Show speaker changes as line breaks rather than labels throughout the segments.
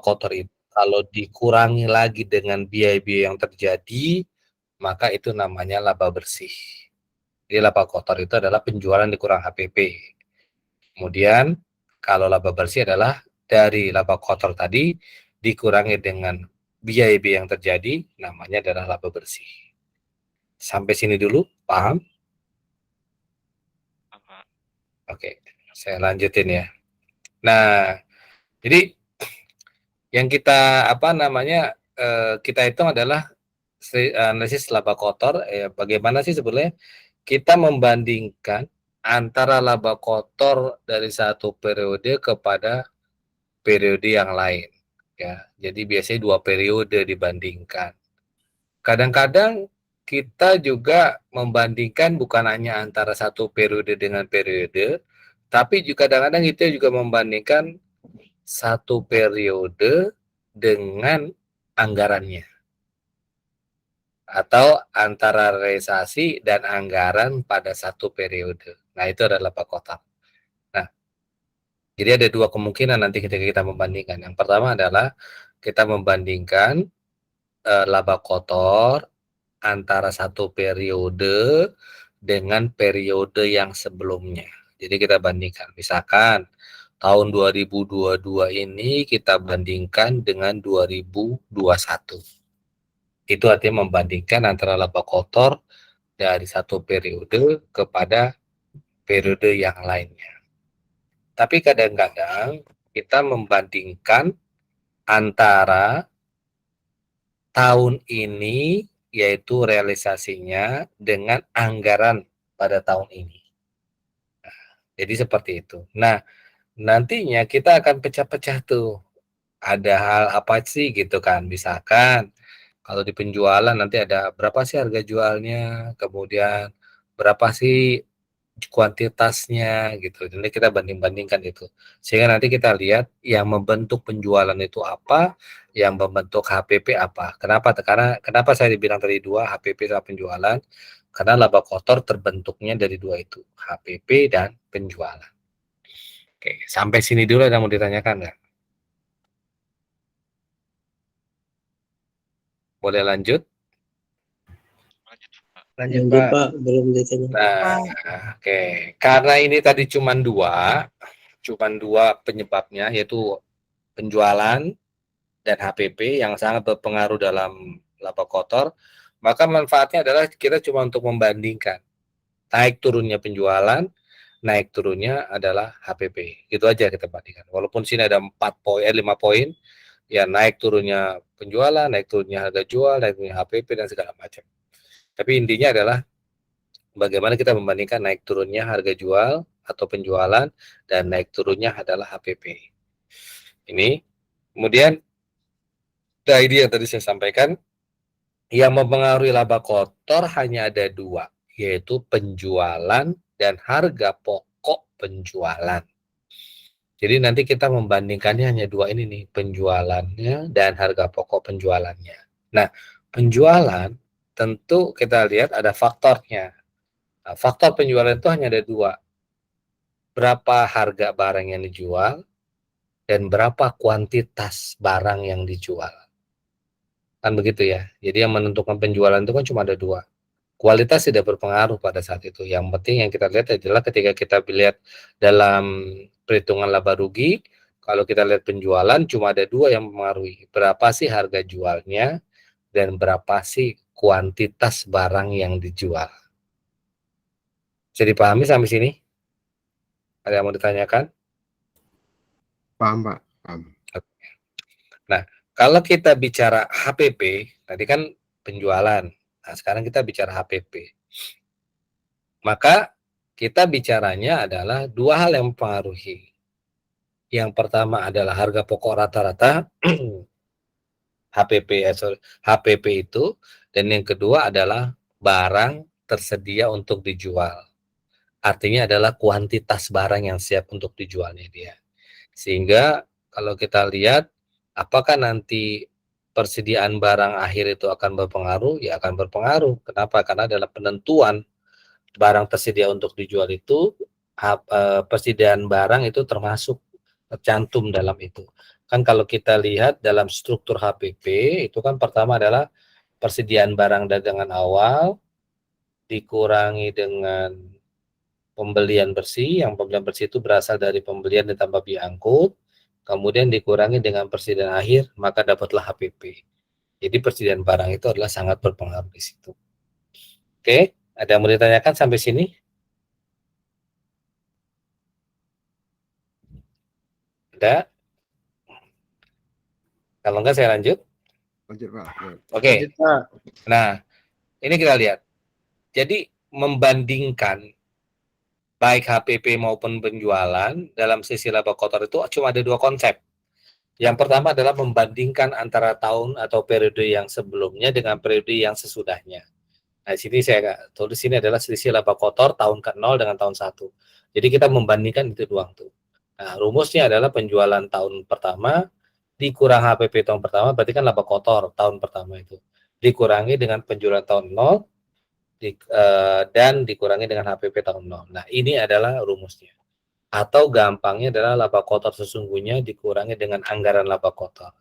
kotor itu kalau dikurangi lagi dengan biaya-biaya yang terjadi, maka itu namanya laba bersih. Jadi laba kotor itu adalah penjualan dikurang HPP. Kemudian kalau laba bersih adalah dari laba kotor tadi dikurangi dengan biaya-biaya yang terjadi, namanya adalah laba bersih. Sampai sini dulu, paham? Oke, saya lanjutin ya. Nah, jadi yang kita kita hitung adalah analisis laba kotor. Bagaimana sih sebenarnya kita membandingkan antara laba kotor dari satu periode kepada periode yang lain. Ya, jadi biasanya 2 periode dibandingkan. Kadang-kadang kita juga membandingkan bukan hanya antara satu periode dengan periode, tapi juga kadang-kadang kita juga membandingkan satu periode dengan anggarannya, atau antara realisasi dan anggaran pada satu periode. Nah, itu adalah laba kotor. Nah, jadi ada 2 kemungkinan nanti ketika kita membandingkan. Yang pertama adalah kita membandingkan laba kotor antara satu periode dengan periode yang sebelumnya. Jadi kita bandingkan, misalkan tahun 2022 ini kita bandingkan dengan 2021. Itu artinya membandingkan antara laba kotor dari satu periode kepada periode yang lainnya. Tapi kadang-kadang kita membandingkan antara tahun ini, yaitu realisasinya, dengan anggaran pada tahun ini. Jadi seperti itu. Nah, nantinya kita akan pecah-pecah tuh. Ada hal apa sih gitu kan. Misalkan kalau di penjualan nanti ada berapa sih harga jualnya, kemudian berapa sih kuantitasnya gitu. Jadi kita banding-bandingkan itu. Sehingga nanti kita lihat yang membentuk penjualan itu apa, yang membentuk HPP apa. Kenapa saya dibilang tadi 2, HPP sama penjualan? Karena laba kotor terbentuknya dari 2 itu, HPP dan penjualan. Oke, sampai sini dulu ada mau ditanyakan nggak? Boleh lanjut?
Lanjut Pak, belum ditanya.
Nah, oke. Karena ini tadi cuma dua penyebabnya, yaitu penjualan dan HPP yang sangat berpengaruh dalam laba kotor, maka manfaatnya adalah kita cuma untuk membandingkan naik turunnya penjualan, naik turunnya adalah HPP. Itu aja kita bandingkan. Walaupun sini ada 5 poin, ya naik turunnya penjualan, naik turunnya harga jual, naik turunnya HPP dan segala macam. Tapi intinya adalah bagaimana kita membandingkan naik turunnya harga jual atau penjualan dan naik turunnya adalah HPP. Ini kemudian tadi yang tadi saya sampaikan, yang mempengaruhi laba kotor hanya ada 2, yaitu penjualan dan harga pokok penjualan. Jadi nanti kita membandingkannya hanya 2 ini nih, penjualannya dan harga pokok penjualannya. Nah, penjualan tentu kita lihat ada faktornya. Nah, faktor penjualan itu hanya ada 2. Berapa harga barang yang dijual dan berapa kuantitas barang yang dijual. Kan begitu ya. Jadi yang menentukan penjualan itu kan cuma ada 2. Kualitas tidak berpengaruh pada saat itu. Yang penting yang kita lihat adalah ketika kita lihat dalam perhitungan laba rugi, kalau kita lihat penjualan cuma ada 2 yang mempengaruhi. Berapa sih harga jualnya dan berapa sih kuantitas barang yang dijual. Bisa dipahami sampai sini? Ada yang mau ditanyakan?
Paham Pak, paham.
Nah, kalau kita bicara HPP, tadi kan penjualan. Nah, sekarang kita bicara HPP. Maka kita bicaranya adalah 2 hal yang mempengaruhi. Yang pertama adalah harga pokok rata-rata HPP itu, dan yang kedua adalah barang tersedia untuk dijual. Artinya adalah kuantitas barang yang siap untuk dijualnya dia. Sehingga kalau kita lihat apakah nanti persediaan barang akhir itu akan berpengaruh, ya akan berpengaruh. Kenapa? Karena dalam penentuan barang tersedia untuk dijual itu, persediaan barang itu tercantum dalam itu. Kan kalau kita lihat dalam struktur HPP itu kan pertama adalah persediaan barang dagangan awal dikurangi dengan pembelian bersih, yang pembelian bersih itu berasal dari pembelian ditambah biaya angkut, kemudian dikurangi dengan persediaan akhir, maka dapatlah HPP. Jadi persediaan barang itu adalah sangat berpengaruh di situ. Oke, ada yang mau ditanyakan sampai sini? Ada? Kalau enggak saya lanjut.
Lanjut Pak.
Oke.
Lanjut, Pak.
Nah, ini kita lihat. Jadi membandingkan baik HPP maupun penjualan dalam sisi laba kotor itu cuma ada dua konsep. Yang pertama adalah membandingkan antara tahun atau periode yang sebelumnya dengan periode yang sesudahnya. Nah, sini saya tulis sini adalah selisih laba kotor tahun ke-0 dengan tahun 1. Jadi kita membandingkan itu doang tuh. Nah, rumusnya adalah penjualan tahun pertama dikurang HPP tahun pertama, berarti kan laba kotor tahun pertama itu. Dikurangi dengan penjualan tahun 0 dan dikurangi dengan HPP tahun 0. Nah, ini adalah rumusnya. Atau gampangnya adalah laba kotor sesungguhnya dikurangi dengan anggaran laba kotor.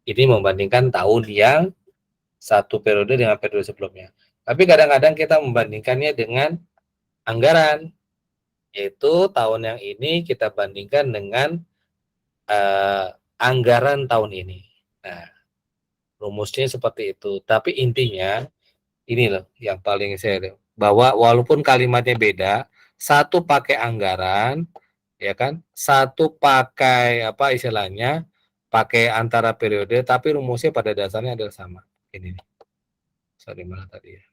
Ini membandingkan tahun yang satu periode dengan periode sebelumnya. Tapi kadang-kadang kita membandingkannya dengan anggaran, yaitu tahun yang ini kita bandingkan dengan anggaran tahun ini. Nah, rumusnya seperti itu. Tapi intinya ini loh yang paling saya lihat, bahwa walaupun kalimatnya beda, satu pakai anggaran, ya kan, satu pakai apa istilahnya, pakai antara periode, tapi rumusnya pada dasarnya adalah sama. Ini nih. Sorry malah tadi ya.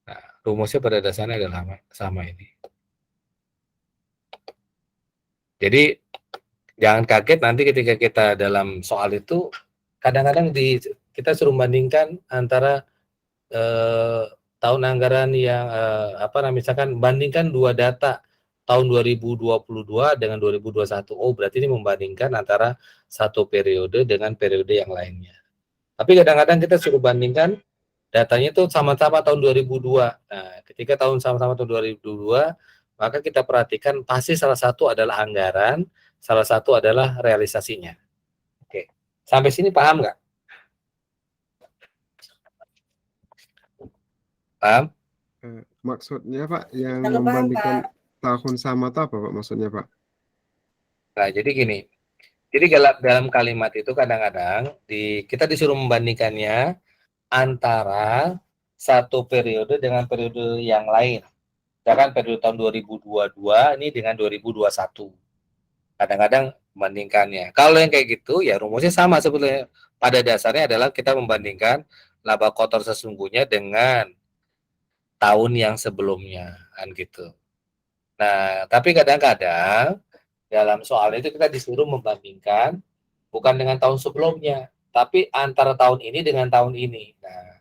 Nah, rumusnya pada dasarnya adalah sama ini. Jadi jangan kaget nanti ketika kita dalam soal itu kadang-kadang kita suruh bandingkan antara tahun anggaran yang misalkan bandingkan dua data tahun 2022 dengan 2021. Oh, berarti ini membandingkan antara satu periode dengan periode yang lainnya. Tapi kadang-kadang kita suruh bandingkan datanya itu sama-sama tahun 2002. Nah, ketika tahun sama-sama tahun 2002, maka kita perhatikan pasti salah satu adalah anggaran, salah satu adalah realisasinya. Oke, sampai sini paham nggak? Paham?
Maksudnya Pak, yang membandingkan tahun sama itu apa Pak maksudnya Pak?
Nah, jadi gini. Jadi dalam kalimat itu kadang-kadang kita disuruh membandingkannya antara satu periode dengan periode yang lain. Misalkan periode tahun 2022 ini dengan 2021. Kadang-kadang membandingkannya. Kalau yang kayak gitu ya rumusnya sama sebetulnya. Pada dasarnya adalah kita membandingkan laba kotor sesungguhnya dengan tahun yang sebelumnya, kan gitu. Nah, tapi kadang-kadang dalam soal itu kita disuruh membandingkan bukan dengan tahun sebelumnya, tapi antara tahun ini dengan tahun ini. Nah,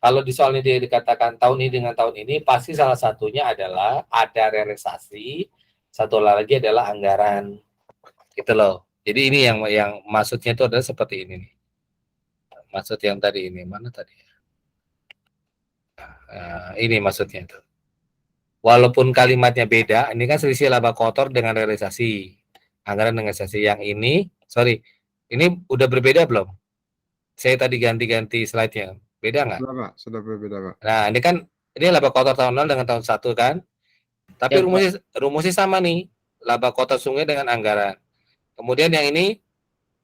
kalau di soal ini dikatakan tahun ini dengan tahun ini, pasti salah satunya adalah ada realisasi, satu lagi adalah anggaran, gitu loh. Jadi ini yang maksudnya itu adalah seperti ini nih. Maksud yang tadi ini mana tadi? Ini maksudnya itu. Walaupun kalimatnya beda, ini kan selisih laba kotor dengan realisasi, anggaran dengan realisasi. Yang ini, sorry, ini udah berbeda belum? Saya tadi ganti-ganti slide-nya. Beda nggak?
Sudah Pak, sudah berbeda Pak.
Nah, ini kan ini laba kotor tahun 0 dengan tahun 1 kan? Tapi
Ya,
rumusnya sama nih. Laba kotor sungai dengan anggaran. Kemudian yang ini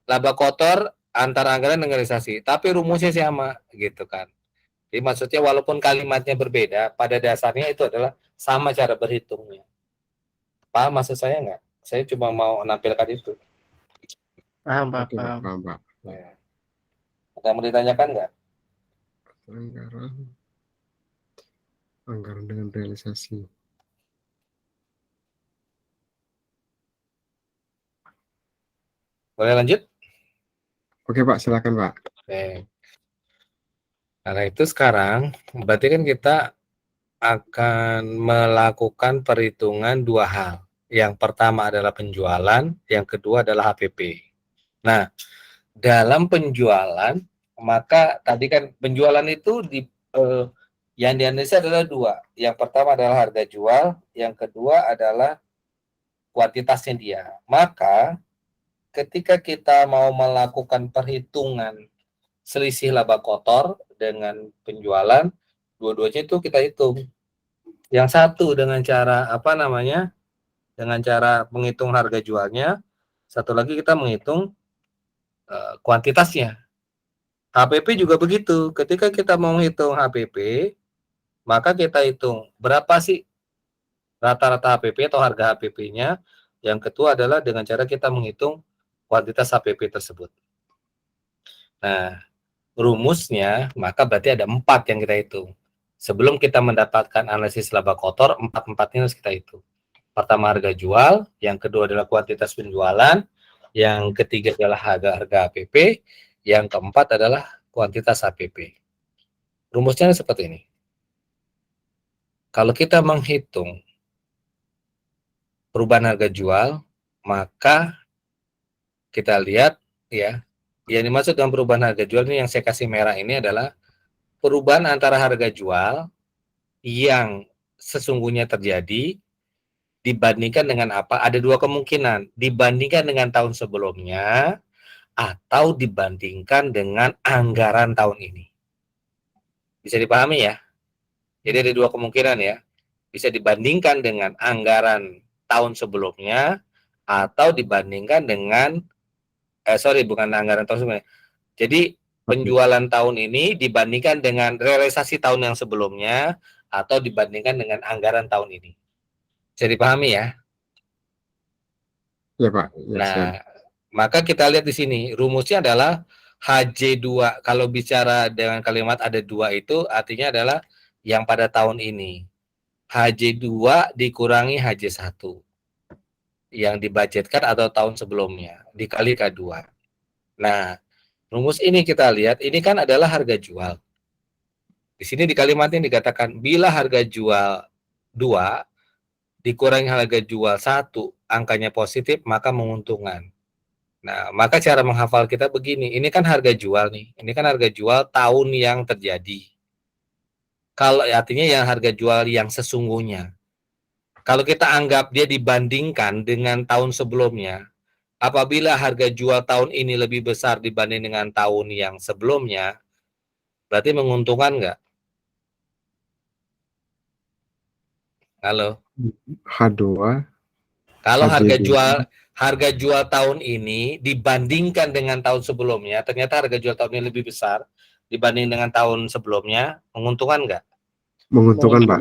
laba kotor antara anggaran dengan realisasi, tapi rumusnya sama gitu kan. Jadi maksudnya walaupun kalimatnya berbeda, pada dasarnya itu adalah sama cara berhitungnya. Paham maksud saya nggak? Saya cuma mau menampilkan itu.
paham, Pak.
Oke, Pak,
Paham.
paham Pak.
Ya. Ada yang mau ditanyakan nggak?
Anggaran dengan realisasi.
Boleh lanjut?
Oke Pak, silakan Pak.
Oke. Karena itu sekarang berarti kan kita akan melakukan perhitungan dua hal. Yang pertama adalah penjualan, yang kedua adalah HPP. Nah, dalam penjualan, maka tadi kan penjualan itu yang dianalisa adalah dua. Yang pertama adalah harga jual, yang kedua adalah kuantitasnya dia. Maka ketika kita mau melakukan perhitungan selisih laba kotor dengan penjualan, dua-duanya itu kita hitung. Yang satu dengan cara dengan cara menghitung harga jualnya, satu lagi kita menghitung kuantitasnya. HPP juga begitu. Ketika kita mau menghitung HPP, maka kita hitung berapa sih rata-rata HPP atau harga HPP-nya. Yang kedua adalah dengan cara kita menghitung kuantitas HPP tersebut. Nah, rumusnya maka berarti ada 4 yang kita hitung. Sebelum kita mendapatkan analisis laba kotor, 4-4-nya harus kita hitung. Pertama harga jual, yang kedua adalah kuantitas penjualan, yang ketiga adalah harga HPP, yang keempat adalah kuantitas HPP. Rumusnya seperti ini. Kalau kita menghitung perubahan harga jual, maka kita lihat ya, yang dimaksud dengan perubahan harga jual ini yang saya kasih merah ini adalah perubahan antara harga jual yang sesungguhnya terjadi dibandingkan dengan apa? Ada dua kemungkinan, dibandingkan dengan tahun sebelumnya atau dibandingkan dengan anggaran tahun ini. Bisa dipahami ya? Jadi ada dua kemungkinan ya. Bisa dibandingkan dengan anggaran tahun sebelumnya atau dibandingkan dengan bukan anggaran tahun sebelumnya. Jadi penjualan tahun ini dibandingkan dengan realisasi tahun yang sebelumnya atau dibandingkan dengan anggaran tahun ini. Bisa dipahami ya?
Ya Pak. Ya,
Nah,
siap.
maka kita lihat di sini rumusnya adalah HJ2. Kalau bicara dengan kalimat ada dua itu artinya adalah yang pada tahun ini. HJ2 dikurangi HJ1 yang dibudgetkan atau tahun sebelumnya dikali K2. Nah, rumus ini kita lihat ini kan adalah harga jual. Di sini di kalimat ini dikatakan bila harga jual 2 dikurangi harga jual 1, angkanya positif maka menguntungkan. Nah, maka cara menghafal kita begini, ini kan harga jual nih. Ini kan harga jual tahun yang terjadi. Kalau artinya yang harga jual yang sesungguhnya. Kalau kita anggap dia dibandingkan dengan tahun sebelumnya, apabila harga jual tahun ini lebih besar dibanding dengan tahun yang sebelumnya, berarti menguntungkan nggak? Halo?
H2.
Kalau
HJ2.
harga jual tahun ini dibandingkan dengan tahun sebelumnya, ternyata harga jual tahun ini lebih besar dibanding dengan tahun sebelumnya, menguntungkan nggak?
Menguntungkan Pak.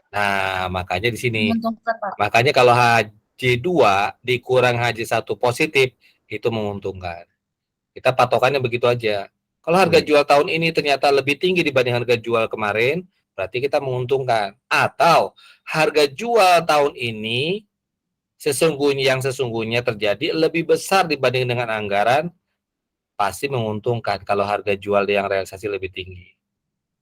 Nah, makanya di sini.
Menguntungkan, Pak.
Makanya kalau HJ2 dikurang HJ1 positif, itu menguntungkan. Kita patokannya begitu aja. Kalau harga jual tahun ini ternyata lebih tinggi dibanding harga jual kemarin, berarti kita menguntungkan. Atau harga jual tahun ini yang sesungguhnya terjadi lebih besar dibanding dengan anggaran, pasti menguntungkan kalau harga jual yang realisasi lebih tinggi.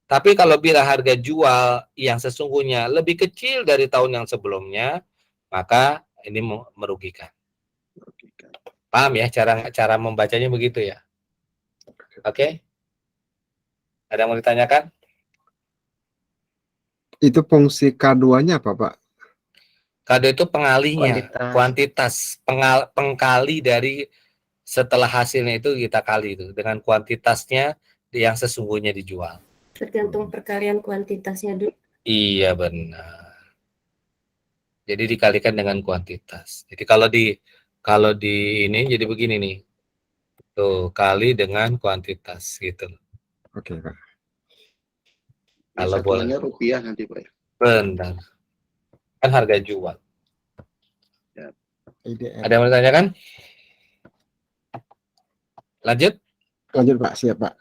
Tapi kalau bila harga jual yang sesungguhnya lebih kecil dari tahun yang sebelumnya, maka ini merugikan. Paham ya cara membacanya begitu ya? Oke? Ada yang mau ditanyakan?
Itu fungsi K2-nya apa Pak?
Kado itu pengalinya, kuantitas pengkali dari setelah hasilnya itu kita kali itu dengan kuantitasnya yang sesungguhnya dijual.
Tergantung perkalian kuantitasnya dulu.
Iya benar. Jadi dikalikan dengan kuantitas. Jadi kalau di ini jadi begini nih. Tuh, kali dengan kuantitas gitu.
Oke Pak.
Kalau boleh
rupiah nanti Pak.
benar. Kan harga jual.
IDR.
Ada yang mau ditanyakan? Lanjut.
Lanjut Pak, siap Pak.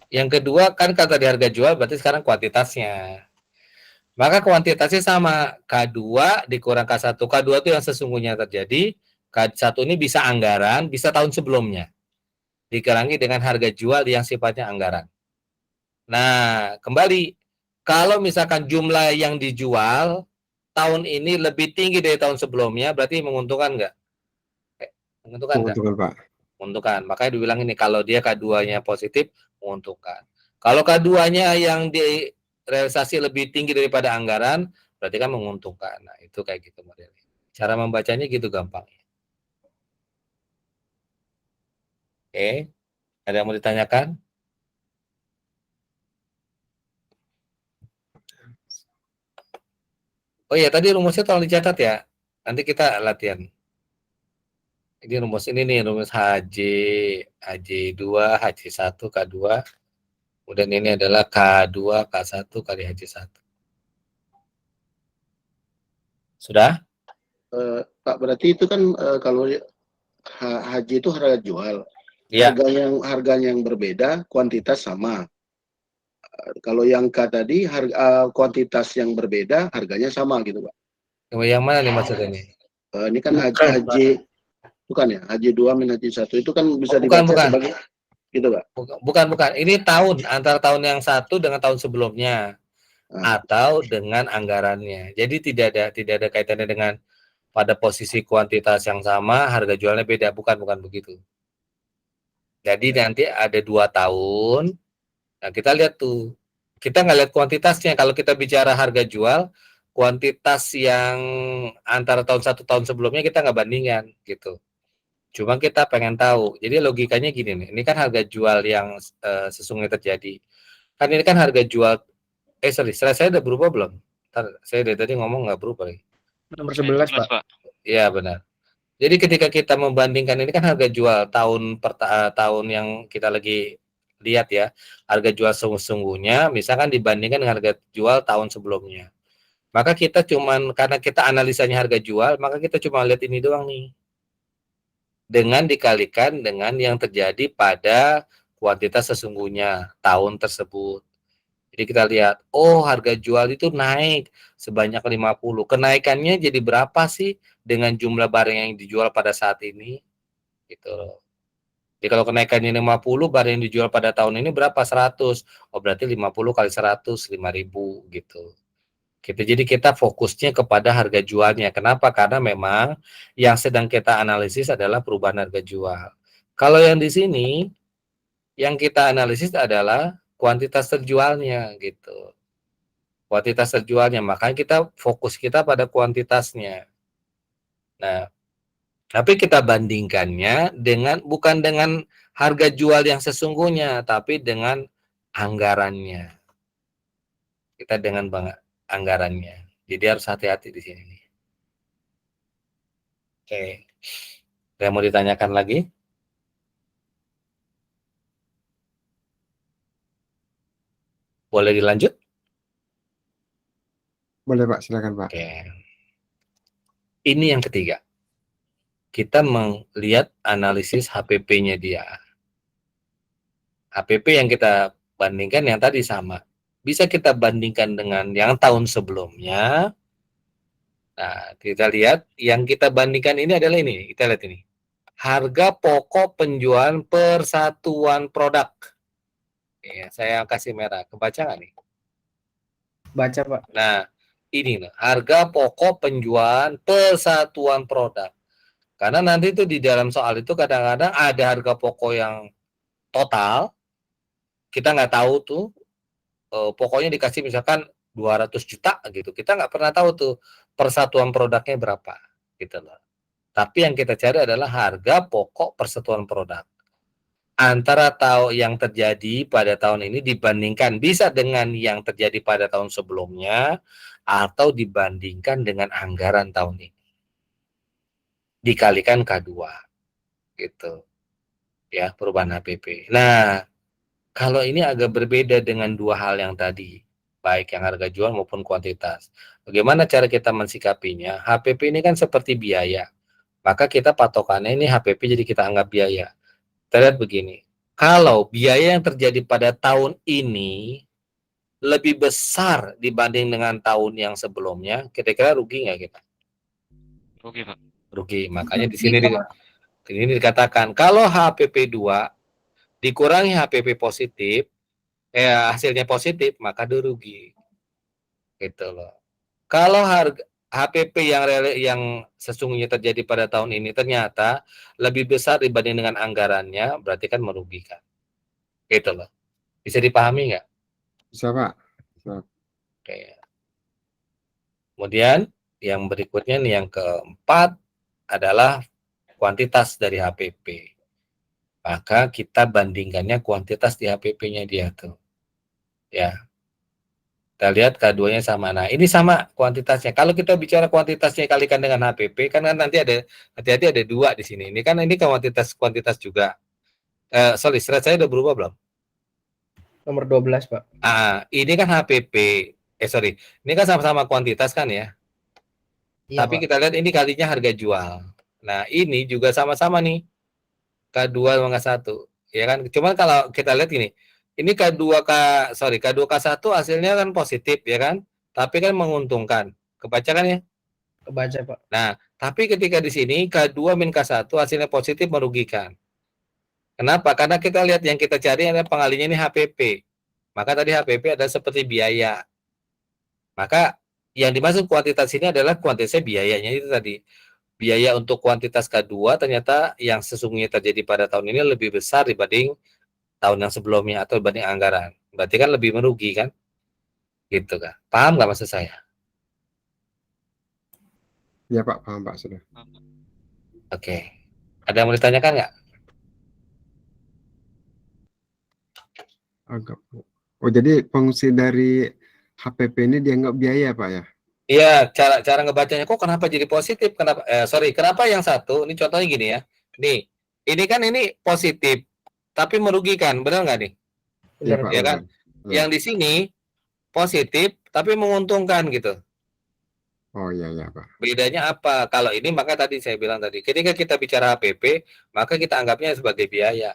Yang kedua kan kata di harga jual berarti sekarang kuantitasnya. Maka kuantitasnya sama, K2 dikurang K1. K2 itu yang sesungguhnya terjadi, K1 ini bisa anggaran, bisa tahun sebelumnya. Dikurangi dengan harga jual yang sifatnya anggaran. Nah, kembali, kalau misalkan jumlah yang dijual tahun ini lebih tinggi dari tahun sebelumnya, berarti menguntungkan nggak? Menguntungkan nggak?
Menguntungkan Pak.
Menguntungkan. Makanya dibilang ini, kalau dia K2-nya positif, menguntungkan. Kalau K2-nya yang di realisasi lebih tinggi daripada anggaran, berarti kan menguntungkan. Nah, itu kayak gitu modelnya. Cara membacanya gitu gampang. Oke, ada yang mau ditanyakan? Oh iya, tadi rumusnya tolong dicatat ya. Nanti kita latihan. Ini rumus ini nih, rumus HJ2, HJ1, K2. Kemudian ini adalah K2, K1 kali HJ1. Sudah?
Pak, berarti itu kan kalau haji itu harga jual.
Iya.
Harganya yang berbeda, kuantitas sama. Kalau yang K tadi kuantitas yang berbeda, harganya sama gitu, Pak.
Yang mana nih maksudnya nih?
Ini kan
Bukan,
haji bukan ya, haji 2 min haji 1 itu kan bisa
Bukan,
dibaca
bukan.
sebagai gitu, Pak.
Bukan. Ini tahun, antara tahun yang satu dengan tahun sebelumnya.
Nah,
Atau dengan anggarannya. Jadi tidak ada kaitannya dengan pada posisi kuantitas yang sama, harga jualnya beda. Bukan begitu. Jadi nanti ada 2 tahun. Nah, kita lihat tuh. Kita nggak lihat kuantitasnya. Kalau kita bicara harga jual, kuantitas yang antara tahun sebelumnya kita nggak bandingkan gitu. Cuma kita pengen tahu. Jadi logikanya gini nih. Ini kan harga jual yang sesungguhnya terjadi. Kan ini kan harga jual. Saya udah berubah belum? Saya dari tadi ngomong nggak berubah lagi.
nomor 11, Pak.
Iya benar. Jadi ketika kita membandingkan ini kan harga jual tahun yang kita lagi lihat ya, harga jual sesungguhnya misalkan dibandingkan dengan harga jual tahun sebelumnya. Maka kita karena kita analisanya harga jual, maka kita cuma lihat ini doang nih. Dengan dikalikan dengan yang terjadi pada kuantitas sesungguhnya tahun tersebut. Jadi kita lihat, oh harga jual itu naik sebanyak 50. Kenaikannya jadi berapa sih dengan jumlah barang yang dijual pada saat ini? Gitu. Jadi kalau kenaikannya 50, barang yang dijual pada tahun ini berapa? 100. Oh berarti 50 kali 100, 5.000 gitu. Jadi kita fokusnya kepada harga jualnya. Kenapa? Karena memang yang sedang kita analisis adalah perubahan harga jual. Kalau yang di sini, yang kita analisis adalah kuantitas terjualnya gitu. Kuantitas terjualnya, makanya fokus kita pada kuantitasnya. Nah, tapi kita bandingkannya bukan dengan harga jual yang sesungguhnya, tapi dengan anggarannya. Kita dengan anggarannya. Jadi harus hati-hati di sini. Oke. Ada mau ditanyakan lagi? Boleh dilanjut?
Boleh, Pak. Silakan, Pak.
Oke. Ini yang ketiga. Kita melihat analisis HPP-nya dia. HPP yang kita bandingkan yang tadi sama. Bisa kita bandingkan dengan yang tahun sebelumnya. Nah, kita lihat yang kita bandingkan ini adalah ini. Kita lihat ini. Harga pokok penjualan persatuan produk. Ya, saya kasih merah. Kebaca nggak nih?
Baca, Pak.
Nah, ini harga pokok penjualan persatuan produk. Karena nanti itu di dalam soal itu kadang-kadang ada harga pokok yang total, kita nggak tahu tuh, pokoknya dikasih misalkan 200 juta gitu, kita nggak pernah tahu tuh persatuan produknya berapa gitu loh. Tapi yang kita cari adalah harga pokok persatuan produk. Antara yang terjadi pada tahun ini dibandingkan bisa dengan yang terjadi pada tahun sebelumnya atau dibandingkan dengan anggaran tahun ini. Dikalikan K2 gitu. Ya, perubahan HPP. Nah, kalau ini agak berbeda dengan dua hal yang tadi, baik yang harga jual maupun kuantitas. Bagaimana cara kita mensikapinya? HPP ini kan seperti biaya. Maka kita patokannya ini HPP jadi kita anggap biaya. Kita lihat begini. Kalau biaya yang terjadi pada tahun ini lebih besar dibanding dengan tahun yang sebelumnya, kira-kira rugi nggak kita?
Oke, Pak.
Rugi. Makanya di sini dikatakan kalau HPP 2 dikurangi HPP positif, hasilnya positif, maka dia rugi. Gitu loh. Kalau harga HPP yang sesungguhnya terjadi pada tahun ini ternyata lebih besar dibanding dengan anggarannya, berarti kan merugikan. Gitu loh. Bisa dipahami nggak?
Bisa, Pak. Bisa.
Oke. Kemudian yang berikutnya nih yang keempat adalah kuantitas dari HPP. maka kita bandingkannya kuantitas di HPP-nya dia tuh. Ya. Kita lihat K2-nya sama. Nah, ini sama kuantitasnya. Kalau kita bicara kuantitasnya kalikan dengan HPP, kan nanti ada hati-hati ada 2 di sini. Ini kan ini kuantitas juga. Sorry, slide saya udah berubah belum?
Nomor 12, Pak.
Ini kan HPP. Sorry. Ini kan sama-sama kuantitas kan ya.
Iya,
Tapi
Pak.
kita lihat ini kalinya harga jual. Nah, ini juga sama-sama nih. K2 sama K1. Ya kan? Cuman kalau kita lihat ini K2K1 hasilnya kan positif ya kan? Tapi kan menguntungkan. Kebaca kan ya?
Kebaca, Pak.
Nah, tapi ketika di sini K2 min K1 hasilnya positif merugikan. Kenapa? Karena kita lihat yang kita cari adalah pengalinya ini HPP. Maka tadi HPP adalah seperti biaya. Maka yang dimaksud kuantitas ini adalah kuantitasnya biayanya itu tadi. Biaya untuk kuantitas K2 ternyata yang sesungguhnya terjadi pada tahun ini lebih besar dibanding tahun yang sebelumnya atau dibanding anggaran. Berarti kan lebih merugi kan? Gitu kan. Paham nggak maksud saya?
Ya Pak, paham Pak sudah.
Oke. Ada yang mau ditanyakan nggak?
Agak. Oh, jadi fungsi dari HPP ini dianggap biaya Pak ya?
Iya, cara ngebacanya kok kenapa jadi positif? Kenapa yang satu? Ini contohnya gini ya. Nih, ini kan ini positif, tapi merugikan, benar nggak nih?
Iya
Benar,
Pak.
Ya kan?
benar.
Yang di sini positif, tapi menguntungkan gitu.
Oh iya Pak.
Bedanya apa? Kalau ini maka tadi saya bilang tadi, ketika kita bicara HPP, maka kita anggapnya sebagai biaya.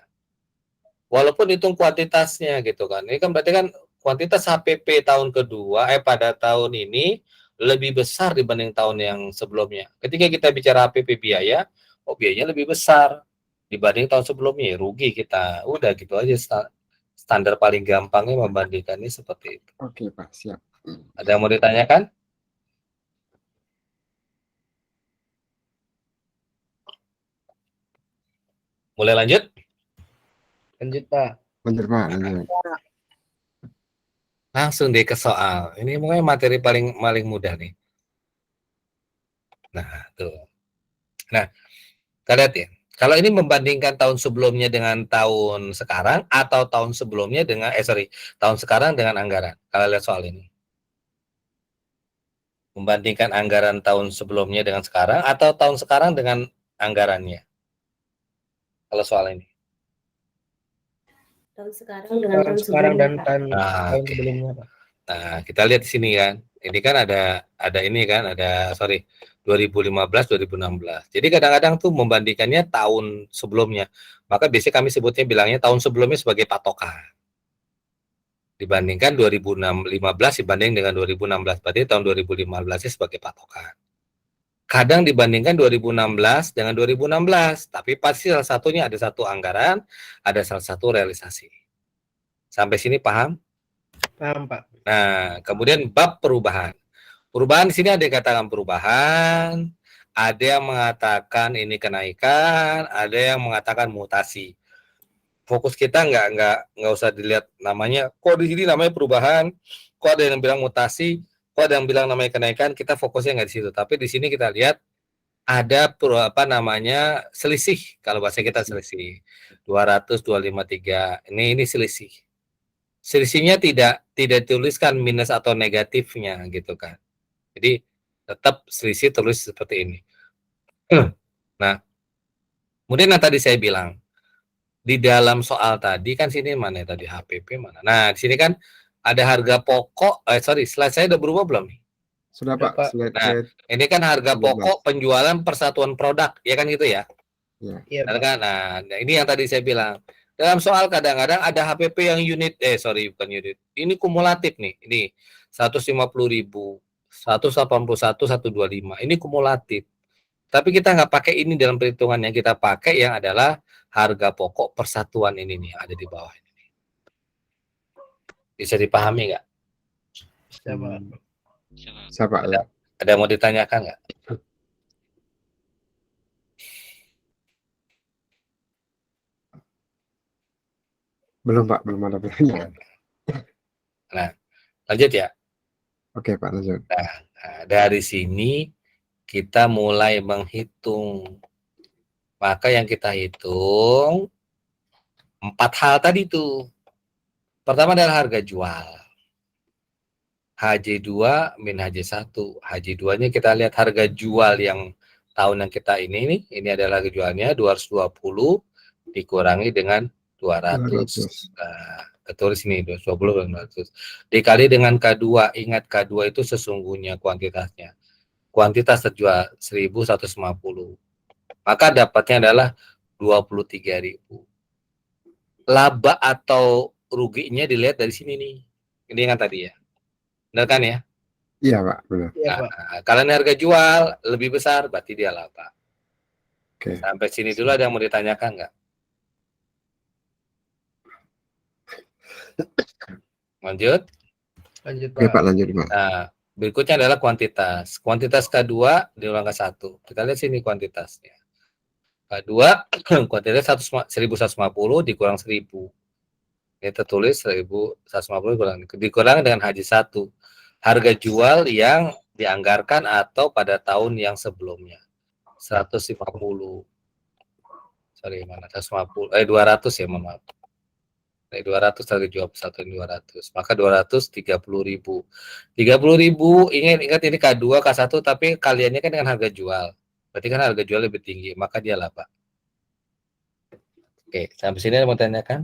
Walaupun hitung kuantitasnya gitu kan. Ini kan berarti kan kuantitas HPP tahun kedua, pada tahun ini lebih besar dibanding tahun yang sebelumnya. Ketika kita bicara HPP biaya, biayanya lebih besar dibanding tahun sebelumnya, rugi kita. Udah gitu aja standar paling gampangnya membandingkannya seperti itu.
Oke Pak, siap.
Ada yang mau ditanyakan? Mulai lanjut?
Lanjut, Pak.
Bener Pak, lanjut.
Langsung deh ke soal. Ini mungkin materi paling mudah nih. Nah, tuh. Nah, kita lihat ya. Kalau ini membandingkan tahun sebelumnya dengan tahun sekarang atau tahun sebelumnya dengan tahun sekarang dengan anggaran. Kalau lihat soal ini. Membandingkan anggaran tahun sebelumnya dengan sekarang atau tahun sekarang dengan anggarannya. Kalau soal ini.
Tahun sekarang dengan tahun
Sekarang dan
sebelumnya, Pak.
tahun sebelumnya, Pak.
Nah, kita lihat di sini kan. Ini kan ada ini kan, ada 2015 2016. Jadi kadang-kadang tuh membandingkannya tahun sebelumnya. Maka biasanya kami sebutnya bilangnya tahun sebelumnya sebagai patokan. Dibandingkan 2015 dibanding dengan 2016. Berarti tahun 2015-nya sebagai patokan. Kadang dibandingkan 2016 dengan 2016, tapi pasti salah satunya ada satu anggaran, ada salah satu realisasi. Sampai sini paham?
Paham, Pak.
Nah, kemudian bab perubahan. Perubahan di sini ada yang katakan perubahan, ada yang mengatakan ini kenaikan, ada yang mengatakan mutasi. Fokus kita nggak usah dilihat namanya. Kok di sini namanya perubahan, kok ada yang bilang mutasi, kok ada yang bilang namanya kenaikan. Kita fokusnya nggak di situ. Tapi di sini kita lihat ada selisih. Kalau bahasa kita selisih 200, 253. Ini selisih. Selisihnya tidak dituliskan minus atau negatifnya gitu kan. Jadi tetap selisih tulis seperti ini. Nah, kemudian yang tadi saya bilang di dalam soal tadi kan sini mana tadi HPP mana. Nah, di sini kan ada harga pokok. Slide saya udah berubah belum nih?
Sudah
Sudah,
Pak.
Pak.
Slide
Ini kan harga
13.
pokok penjualan persatuan produk, ya kan gitu ya?
Iya,
Benar
Pak.
kan? Nah, ini yang tadi saya bilang. Dalam soal kadang-kadang ada HPP yang bukan unit. Ini kumulatif nih. Ini 150.000, 181, 125. Ini kumulatif. Tapi kita nggak pakai ini dalam perhitungan. Yang kita pakai yang adalah harga pokok persatuan ini nih, ada di bawah ini. Bisa dipahami nggak?
Bisa, Pak.
Siapa ya?
Ada yang mau ditanyakan nggak?
Belum Pak, belum ada pertanyaan.
Nah, lanjut ya.
Oke Pak, lanjut.
Nah, dari sini kita mulai menghitung. Maka yang kita hitung 4 hal tadi tuh. Pertama adalah harga jual. HJ2 min HJ1. HJ2-nya kita lihat harga jual yang tahun yang kita ini adalah harga jualnya 220 dikurangi dengan 200.
200.
Ketulis ini 220 dan 200. Dikali dengan K2. Ingat K2 itu sesungguhnya kuantitasnya. Kuantitas terjual 1.150. Maka dapatnya adalah 23.000. Laba atau ruginya dilihat dari sini nih. Ini kan tadi ya. Benar kan ya?
Iya Pak, benar.
Iya,
Nah,
Pak.
kalau ini harga jual lebih besar, berarti dia laba.
Oke.
Sampai sini dulu ada yang mau ditanyakan nggak? Lanjut.
Lanjut,
Oke
Pak.
Pak, lanjut Pak.
Nah, berikutnya adalah kuantitas. Kuantitas K2 diulang ke 1. Kita lihat sini kuantitasnya. K2 kuantitas 1.150 dikurang 1.000. Kita tulis 1.150 dikurang dengan HJ1. Harga jual yang dianggarkan atau pada tahun yang sebelumnya. 150. Sorry, mana? 150. 200 ya, mohon maaf. 200 harga jual pesawat 200. Maka 230.000. 30.000, ingat ini K2, K1, tapi kaliannya kan dengan harga jual. Berarti kan harga jual lebih tinggi, maka dia laba. Oke, sampai sini ada mau tanyakan?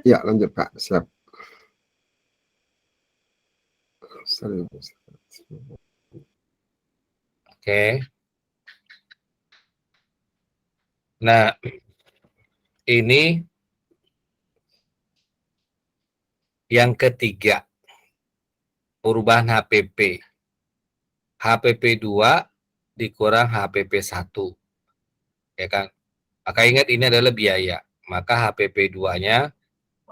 Ya, lanjut Pak. Siap. 1.150.
Oke. Nah, ini yang ketiga, perubahan HPP. HPP 2 dikurang HPP 1. Ya kan? Maka ingat ini adalah biaya. Maka HPP 2-nya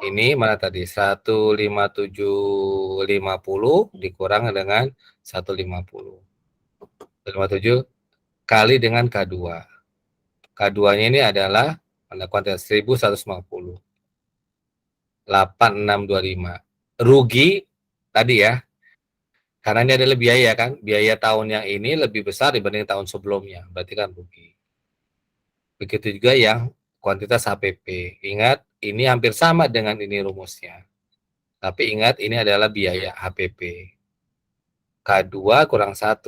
ini mana tadi? 15750 dikurang dengan 150. 157 kali dengan K2. K2-nya ini adalah kuantitas 1.150. 8.625. Rugi tadi ya. Karena ini adalah biaya kan. Biaya tahun yang ini lebih besar dibanding tahun sebelumnya. Berarti kan rugi. Begitu juga yang kuantitas HPP. Ingat, ini hampir sama dengan ini rumusnya. Tapi ingat, ini adalah biaya HPP. K2 kurang 1.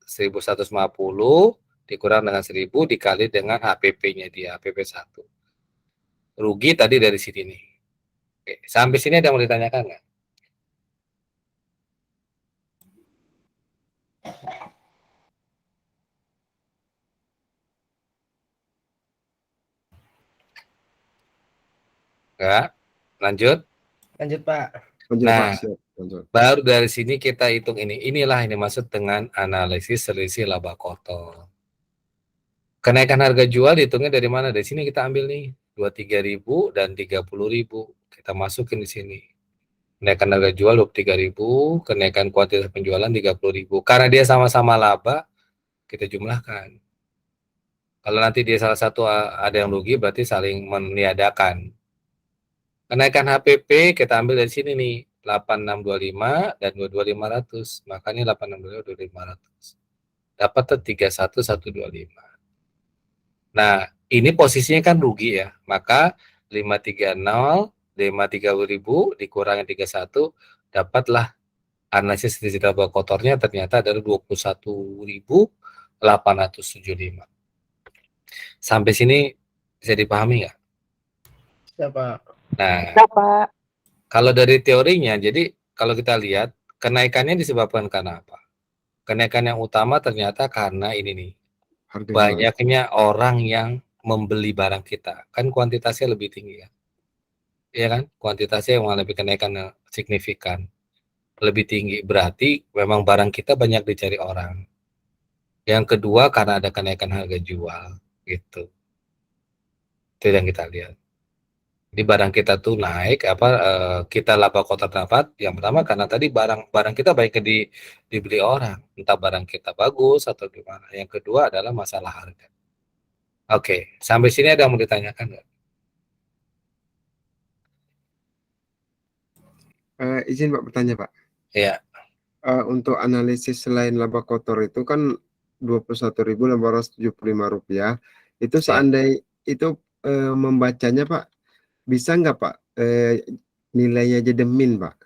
1.150 dikurang dengan 1.000 dikali dengan HPP-nya dia, HPP 1. Rugi tadi dari sini nih. Oke, sampai sini ada yang mau ditanyakan nggak? Nggak? Lanjut.
Lanjut, Pak.
Lanjut
Nah,
Pak. Siap. Lanjut.
baru dari sini kita hitung ini. Inilah ini maksud dengan analisis selisih laba kotor. Kenaikan harga jual dihitungnya dari mana? Dari sini kita ambil nih. 23.000 dan 30.000. Kita masukin di sini. Kenaikan harga jual 23.000, kenaikan kuantitas penjualan 30.000. Karena dia sama-sama laba, kita jumlahkan. Kalau nanti dia salah satu ada yang rugi, berarti saling meniadakan. Kenaikan HPP kita ambil dari sini nih, 8625 dan 22.500. Makanya 8625 22.500. Dapat 31.125. Nah, ini posisinya kan rugi ya. Maka 530 530.000 dikurangi 31 dapatlah analisis selisih laba kotornya ternyata adalah 21.875. Sampai sini bisa dipahami nggak?
Siapa?
Nah, kalau dari teorinya, jadi kalau kita lihat kenaikannya disebabkan karena apa? Kenaikan yang utama ternyata karena ini nih,
Harga jual.
banyaknya orang yang membeli barang kita. Kan kuantitasnya lebih tinggi ya. Iya kan? Kuantitasnya yang lebih kenaikan signifikan. Lebih tinggi. Berarti memang barang kita banyak dicari orang. Yang kedua karena ada kenaikan harga jual gitu. Itu yang kita lihat. Jadi barang kita tuh naik kita laba kotor dapat. Yang pertama karena tadi barang kita banyak dibeli orang, entah barang kita bagus atau gimana. Yang kedua adalah masalah harga. Oke, sampai sini ada yang mau ditanyakan nggak?
Izin Pak bertanya Pak.
Iya.
Untuk analisis selain laba kotor itu kan Rp21.875. Itu
Siap.
seandainya itu membacanya Pak, bisa nggak Pak nilainya jadi min Pak?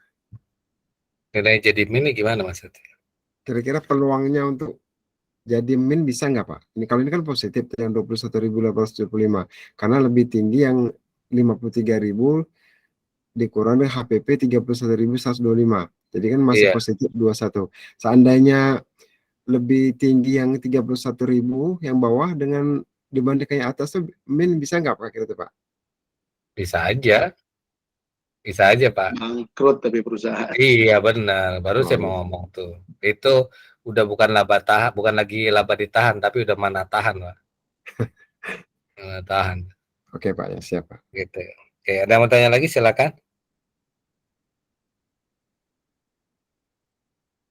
Nilai jadi min gimana maksudnya?
Kira-kira peluangnya untuk jadi min bisa nggak Pak? Ini kalau ini kan positif yang 21.875 karena lebih tinggi yang 53.000 dikurangi HPP 31.125. Jadi kan masih
Iya,
positif 21. Seandainya lebih tinggi yang 31.000 yang bawah dengan dibandingkan yang atas tuh min bisa nggak Pak kira-kira Pak?
bisa aja. Bisa aja, Pak.
Bangkrut tapi perusahaan.
Iya, benar. Baru
Oh,
saya mau
iya.
ngomong tuh. Itu udah bukan laba tahan, bukan lagi laba ditahan, tapi udah mana tahan, Pak. Mana tahan,
Oke Pak ya, siap Pak.
gitu. Oke, ada yang mau tanya lagi silakan.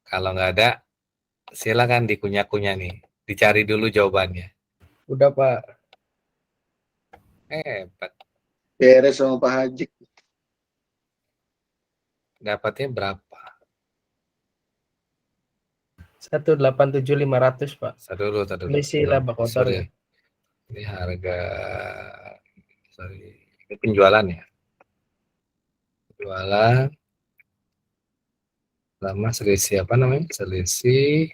Kalau nggak ada, silakan dikunyah-kunyah nih. Dicari dulu jawabannya.
Udah Pak.
Hebat.
Beres sama Pak Haji.
Dapatnya berapa?
187.500 Pak.
Dulu.
Selisih laba kotor.
Sorry. Ini harga, sorry. Ini penjualan ya. Penjualan. Lama selisih apa namanya? Selisih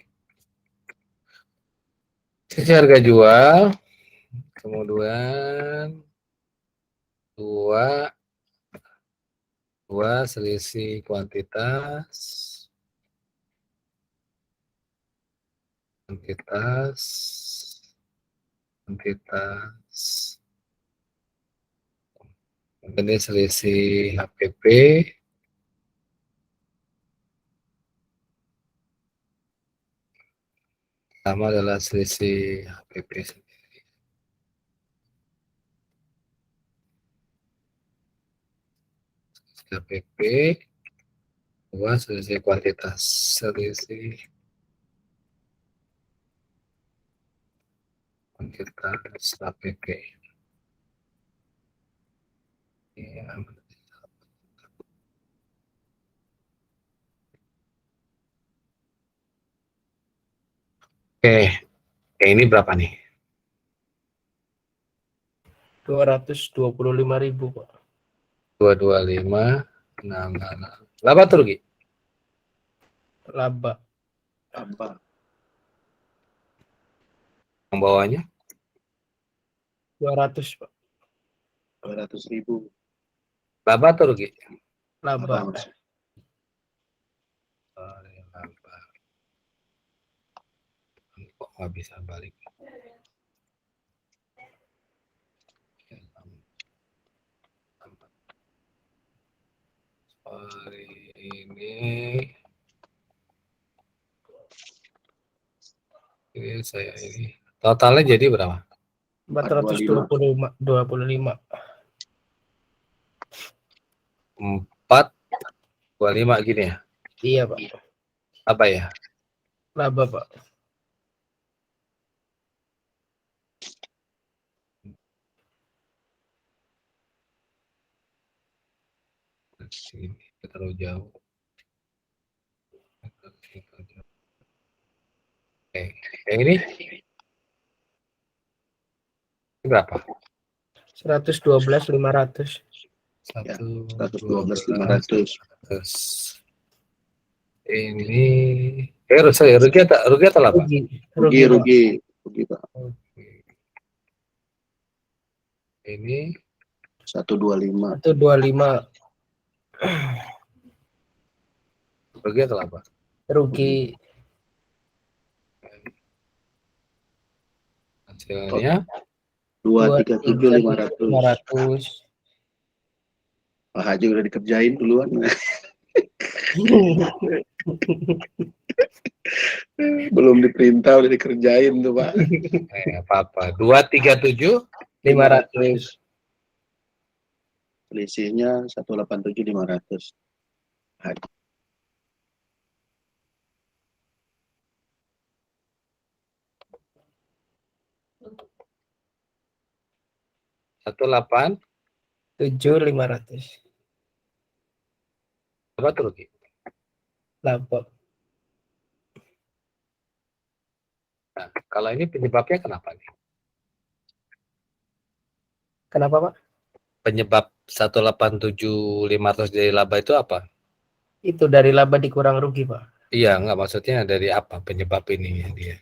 harga jual. Kemudian dua selisih kuantitas kemudian selisih HPP sama adalah selisih HPP sendiri. HPP dua selisih kuantitas HPP. Ya. Oke, ini berapa nih?
225.000 Pak.
225, 66. Laba tuh rugi?
Laba.
Apa?
Yang bawahnya?
200 Pak.
200.000.
Laba tuh rugi?
Laba.
Apa maksudnya?
Laba. Kok nggak bisa balik? Sorry, ini saya ini totalnya jadi berapa?
425. 25.
425 gini ya?
Iya Pak.
Apa ya?
Laba Pak.
Sini terlalu jauh. Oke, yang ini berapa?
112.500.
112.500.
Ini rugi atau laba?
Rugi Pak.
Ini
125.
125.
rugi atau laba?
Rugi.
Hasilnya
237.500. Pak Haji udah dikerjain duluan. Belum diperintah udah dikerjain tuh Pak.
apa-apa. 237.500.
Selisihnya 187.500. Haji.
Satu
7.500.
apa tuh rugi?
Laba.
Nah, kalau ini penyebabnya kenapa nih?
Kenapa Pak?
Penyebab 187.500 dari laba itu apa?
Itu dari laba dikurang rugi Pak.
Iya, enggak, maksudnya dari apa penyebab ininya dia?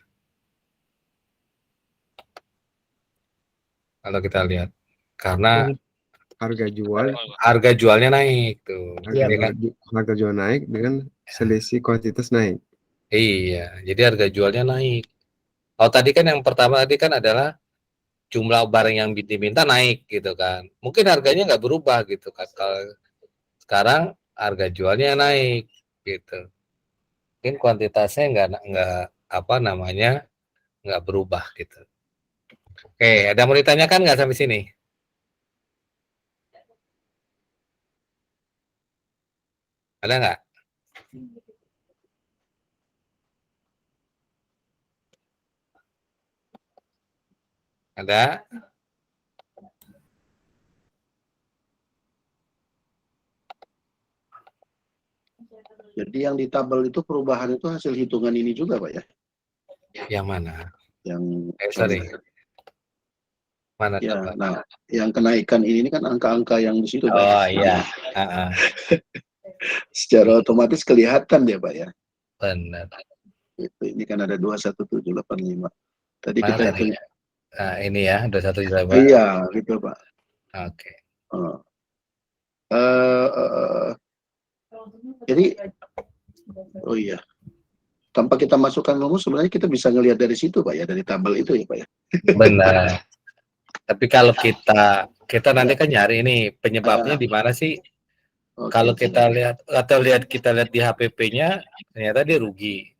Kalau kita lihat, karena
Rugi.
Harga jual,
harga jualnya naik tuh.
Iya,
Iya
harga,
kan?
harga jual naik dengan selisih kuantitas naik.
Iya, jadi harga jualnya naik. Kalau tadi kan yang pertama tadi kan adalah jumlah barang yang diminta naik gitu kan. Mungkin harganya nggak berubah gitu kan. Kalau sekarang harga jualnya naik gitu. Mungkin kuantitasnya nggak apa namanya nggak berubah gitu. Oke, ada mau ditanyakan nggak sampai sini? Ada nggak? Ada?
Jadi yang di tabel itu perubahan itu hasil hitungan ini juga, Pak ya?
Yang mana?
Yang
Sorry. Mana
ya,
tabel?
nah, yang kenaikan ini kan angka-angka yang di situ, Pak.
Oh
ya?
iya.
Nah, secara otomatis kelihatan ya, Pak ya.
Benar.
Ini kan ada 21785. Tadi
Mana
kita
tadi?
hitung.
Nah, ini ya, 21
Iya, gitu, Pak.
Oke.
Oh. Jadi, oh iya, tanpa kita masukkan rumus sebenarnya kita bisa ngelihat dari situ, Pak ya, dari tabel itu ya, Pak ya.
Benar. Tapi kalau kita nanti kan nyari ini penyebabnya di mana sih?
Oke.
Kalau kita lihat di HPP-nya ternyata dia rugi.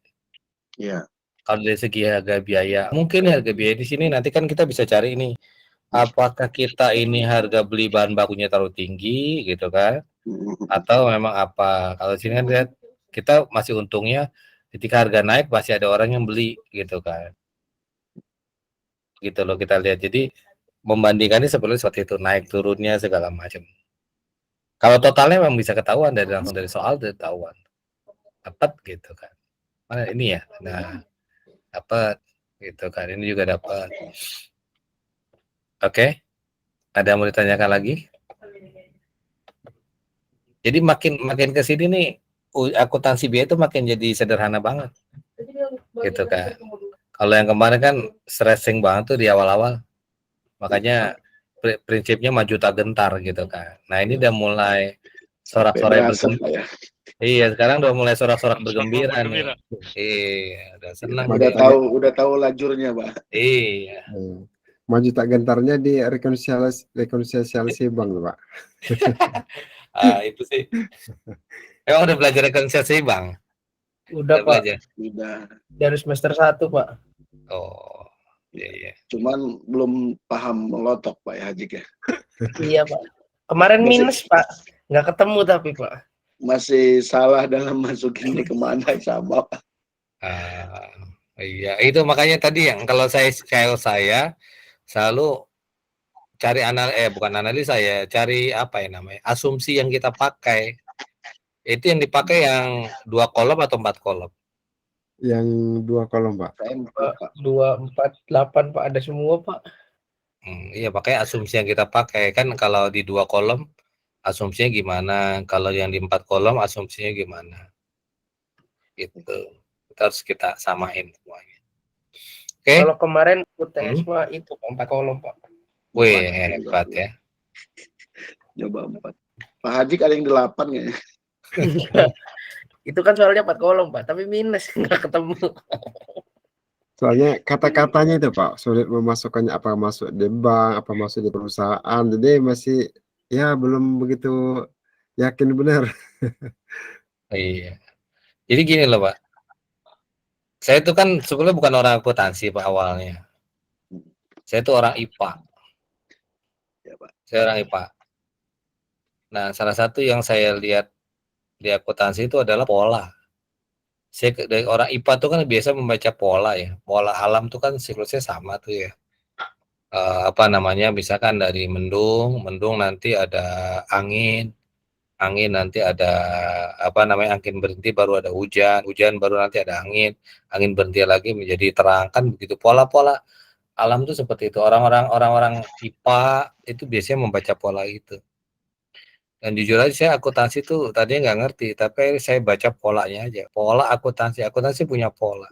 Iya.
Kalau dari segi harga biaya, mungkin harga biaya di sini nanti kan kita bisa cari ini. Apakah kita ini harga beli bahan bakunya terlalu tinggi gitu kan? Atau memang apa? Kalau di sini kan lihat kita masih untungnya ketika harga naik masih ada orang yang beli gitu kan. Gitu loh kita lihat. Jadi membandingkannya seperti itu, naik turunnya segala macam. Kalau totalnya memang bisa ketahuan langsung dari soal ketahuan. Dapat gitu kan. Mana ini ya? Nah, dapat gitu kan. Ini juga dapat. Oke. Ada yang mau ditanyakan lagi? Jadi makin ke sini nih akuntansi biaya itu makin jadi sederhana banget. Gitu kan. Kalau yang kemarin kan stressing banget tuh di awal-awal. Makanya prinsipnya maju tak gentar gitu kan. Nah, ini udah mulai sorak-sorai bergembira.
Ya.
Iya, sekarang udah mulai sorak-sorak bergembira nih. Iya, udah senang.
Udah tahu lajurnya, Pak.
Iya.
Maju tak gentarnya di rekonsiliasi bank, Pak.
Itu sih. Emang udah belajar rekonsiliasi bang?
Udah Pak.
Belajar.
Udah.
Dari semester 1 Pak.
Oh, iya.
Cuman belum paham melotok, Pak ya, Haji ya.
Iya Pak. Kemarin minus Pak, nggak ketemu tapi Pak.
Masih salah dalam masukinnya kemana sama, Pak.
Iya, itu makanya tadi yang kalau saya selalu cari bukan analisa ya, cari apa ya namanya, asumsi yang kita pakai. Itu yang dipakai yang 2 kolom atau 4 kolom?
Yang 2 kolom, Pak.
2, 4, 8 Pak, ada semua Pak.
Iya, pakai asumsi yang kita pakai kan. Kalau di 2 kolom asumsinya gimana, kalau yang di 4 kolom asumsinya gimana, gitu. Harus kita samain semuanya. Oke.
Kalau kemarin UTS Pak itu 4 kolom Pak.
Wih, hebat ya.
Coba 4. Pak Haji ada yang 8 kayaknya.
Itu kan soalnya 4 kolom Pak, tapi minus nggak ketemu.
Soalnya kata-katanya itu Pak sulit memasukkannya, apa masuk di bank, apa masuk di perusahaan, jadi masih ya belum begitu yakin benar.
Iya. Jadi gini loh Pak, saya itu kan sebenarnya bukan orang akuntansi Pak awalnya. Saya itu orang IPA.
Ya, Pak.
Saya orang IPA. Nah, salah satu yang saya lihat di akuntansi itu adalah pola. Saya dari orang IPA tuh kan biasa membaca pola ya. Pola alam tuh kan siklusnya sama tuh ya. Apa namanya? Misalkan dari mendung nanti ada angin. angin nanti ada angin berhenti baru ada hujan, hujan baru nanti ada angin, angin berhenti lagi menjadi terang, kan begitu pola-pola alam tuh seperti itu. Orang-orang IPA itu biasanya membaca pola itu. Dan jujur aja saya akuntansi tuh tadinya nggak ngerti, tapi saya baca polanya aja. Pola akuntansi punya pola.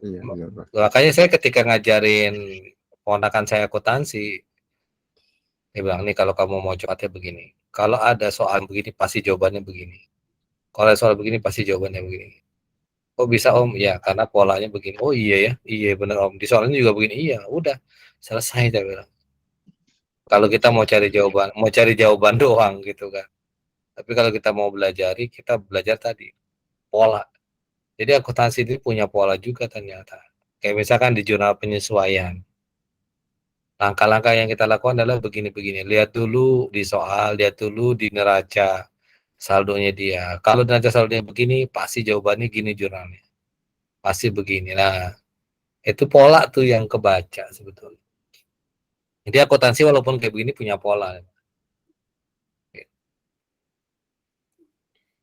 Iya, benar, Pak.
Makanya saya ketika ngajarin ponakan saya akuntansi, dia bilang, nih kalau kamu mau cepatnya begini. Kalau ada soal begini, pasti jawabannya begini. Kalau ada soal begini, pasti jawabannya begini. Oh bisa Om? Ya, karena polanya begini. Oh iya ya, iya benar Om. Di soalnya juga begini. Iya, udah selesai saya bilang. Kalau kita mau cari jawaban doang gitu kan. Tapi kalau kita mau belajar, kita belajar tadi pola. Jadi akuntansi itu punya pola juga ternyata. Kayak misalkan di jurnal penyesuaian. Langkah-langkah yang kita lakukan adalah begini-begini. Lihat dulu di soal, lihat dulu di neraca saldonya dia. Kalau neraca saldonya begini, pasti jawabannya gini jurnalnya. Pasti begini. Nah, itu pola tuh yang kebaca sebetulnya. Jadi akuntansi walaupun kayak begini punya pola.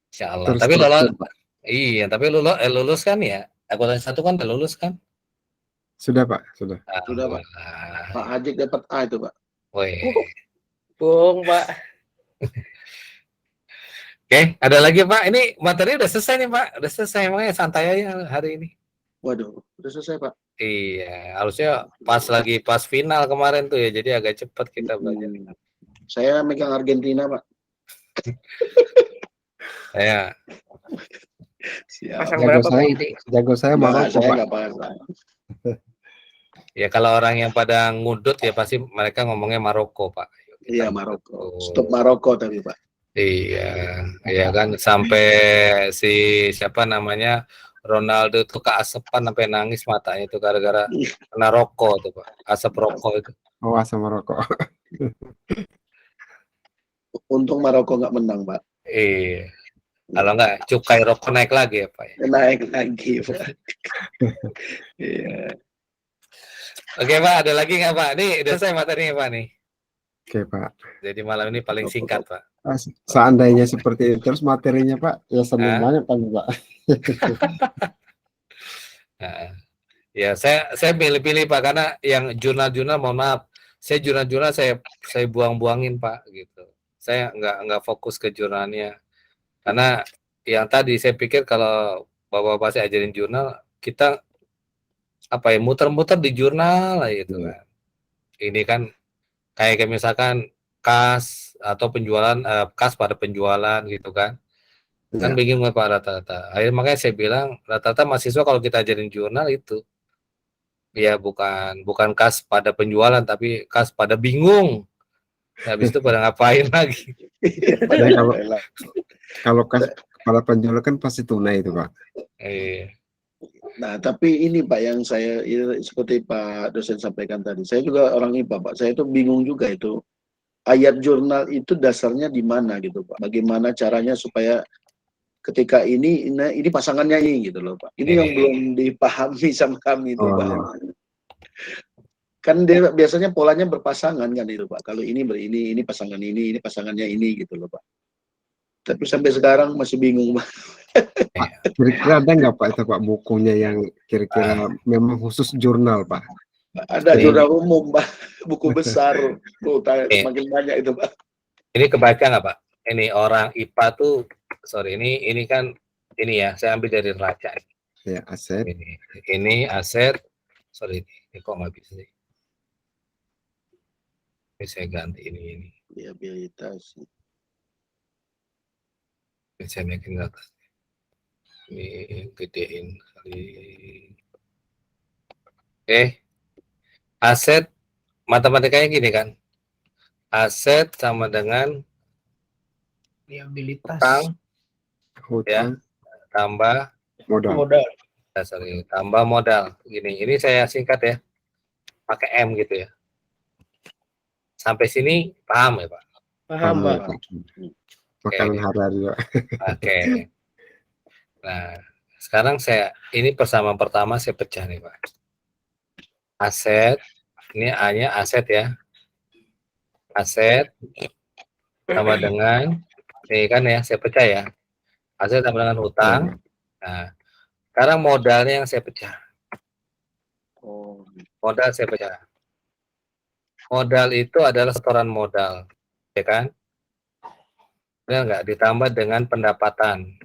Insya Allah. Tapi
Terstruktur, Pak.
iya, tapi lulus kan ya. Akuntansi 1 kan udah lulus kan?
Sudah, Pak, sudah.
Sudah, Pak.
Alhamdulillah.
Pak Hajik dapat A itu, Pak.
Wih.
Bohong, Pak.
Oke, ada lagi Pak. Ini materi udah selesai nih Pak. Udah selesai, makanya santai aja hari ini.
Waduh, udah selesai, Pak.
Iya, harusnya pas final kemarin tuh ya, jadi agak cepat kita belajar.
Saya megang Argentina, Pak.
Ya,
Siap.
Pasang
Jago
berapa,
saya,
Pak?
jago saya
Nggak,
Maroko,
saya
Pak.
nggak paham, Pak.
ya kalau orang yang pada ngudut ya pasti mereka ngomongnya Maroko Pak.
Iya, Maroko. Stop Maroko tapi, Pak.
Iya, iya kan sampai si siapa namanya Ronaldo tuh keasepan sampai nangis matanya itu gara-gara kena rokok tuh Pak. Asap rokok itu.
Oh, asam Maroko.
Untung Maroko nggak menang, Pak.
Iya. Kalau enggak cukai rokok naik lagi ya Pak.
Naik lagi, Pak. Iya.
Oke Pak, ada lagi nggak Pak? Nih udah selesai materinya Pak nih.
Oke, Pak.
Jadi malam ini paling singkat Pak.
Seandainya seperti itu terus materinya, Pak, ya seneng
Hah?
banget Pak.
Nah, ya saya pilih-pilih Pak karena yang jurnal-jurnal mohon maaf, saya jurnal-jurnal saya buang-buangin Pak gitu. Saya nggak fokus ke jurnalnya karena yang tadi saya pikir kalau bapak-bapak saya ajarin jurnal kita apa ya muter-muter di jurnal lah gitu kan. Ini kan kayak misalkan kas atau penjualan kas pada penjualan gitu kan. Kan
Ya.
bingung Pak rata-rata. Akhirnya makanya saya bilang rata-rata mahasiswa kalau kita ajarin jurnal itu ya bukan kas pada penjualan tapi kas pada bingung. Habis itu pada ngapain lagi?
Ya, kalau kepala penjual kan pasti tunai itu, Pak.
Nah, tapi ini Pak yang saya seperti Pak dosen sampaikan tadi, saya juga orang IPA Pak, saya itu bingung juga itu ayat jurnal itu dasarnya di mana gitu Pak, bagaimana caranya supaya ketika ini pasangannya ini gitu loh Pak, ini yang belum dipahami sama kami itu Pak.
Ya.
Kan dia biasanya polanya berpasangan kan itu Pak, kalau ini pasangan ini pasangannya ini gitu loh Pak. Tapi sampai sekarang masih bingung Pak.
Kira-kira ada nggak Pak itu Pak bukunya yang kira-kira memang khusus jurnal Pak?
Ada jurnal umum Pak, buku besar, makin banyak itu Pak.
Ini kebaca nggak Pak? Ini orang IPA tuh, sorry ini kan ini ya, saya ambil dari neraca.
Ya aset.
Ini aset, sorry ini kok nggak bisa sih? Ini saya ganti ini.
Liabilitas.
Ini saya naikin ke atas. Ini gedein kali. Aset matematikanya gini kan. Aset sama dengan
liabilitas
ya tambah
modal.
Sorry, tambah modal. Gini, ini saya singkat ya. Pakai M gitu ya. Sampai sini paham ya, Pak?
Paham, Pak.
Makanan hari-hari, Pak.
Oke. Nah, sekarang ini persamaan pertama saya pecah nih, Pak. Aset, ini A-nya aset ya. Aset sama dengan Nih kan ya, saya pecah ya. Aset sama dengan hutang.
Ya,
Nah, sekarang modalnya yang saya pecah.
Oh,
Modal saya pecah. Modal itu adalah setoran modal, ya kan? Benar nggak? Ditambah dengan pendapatan.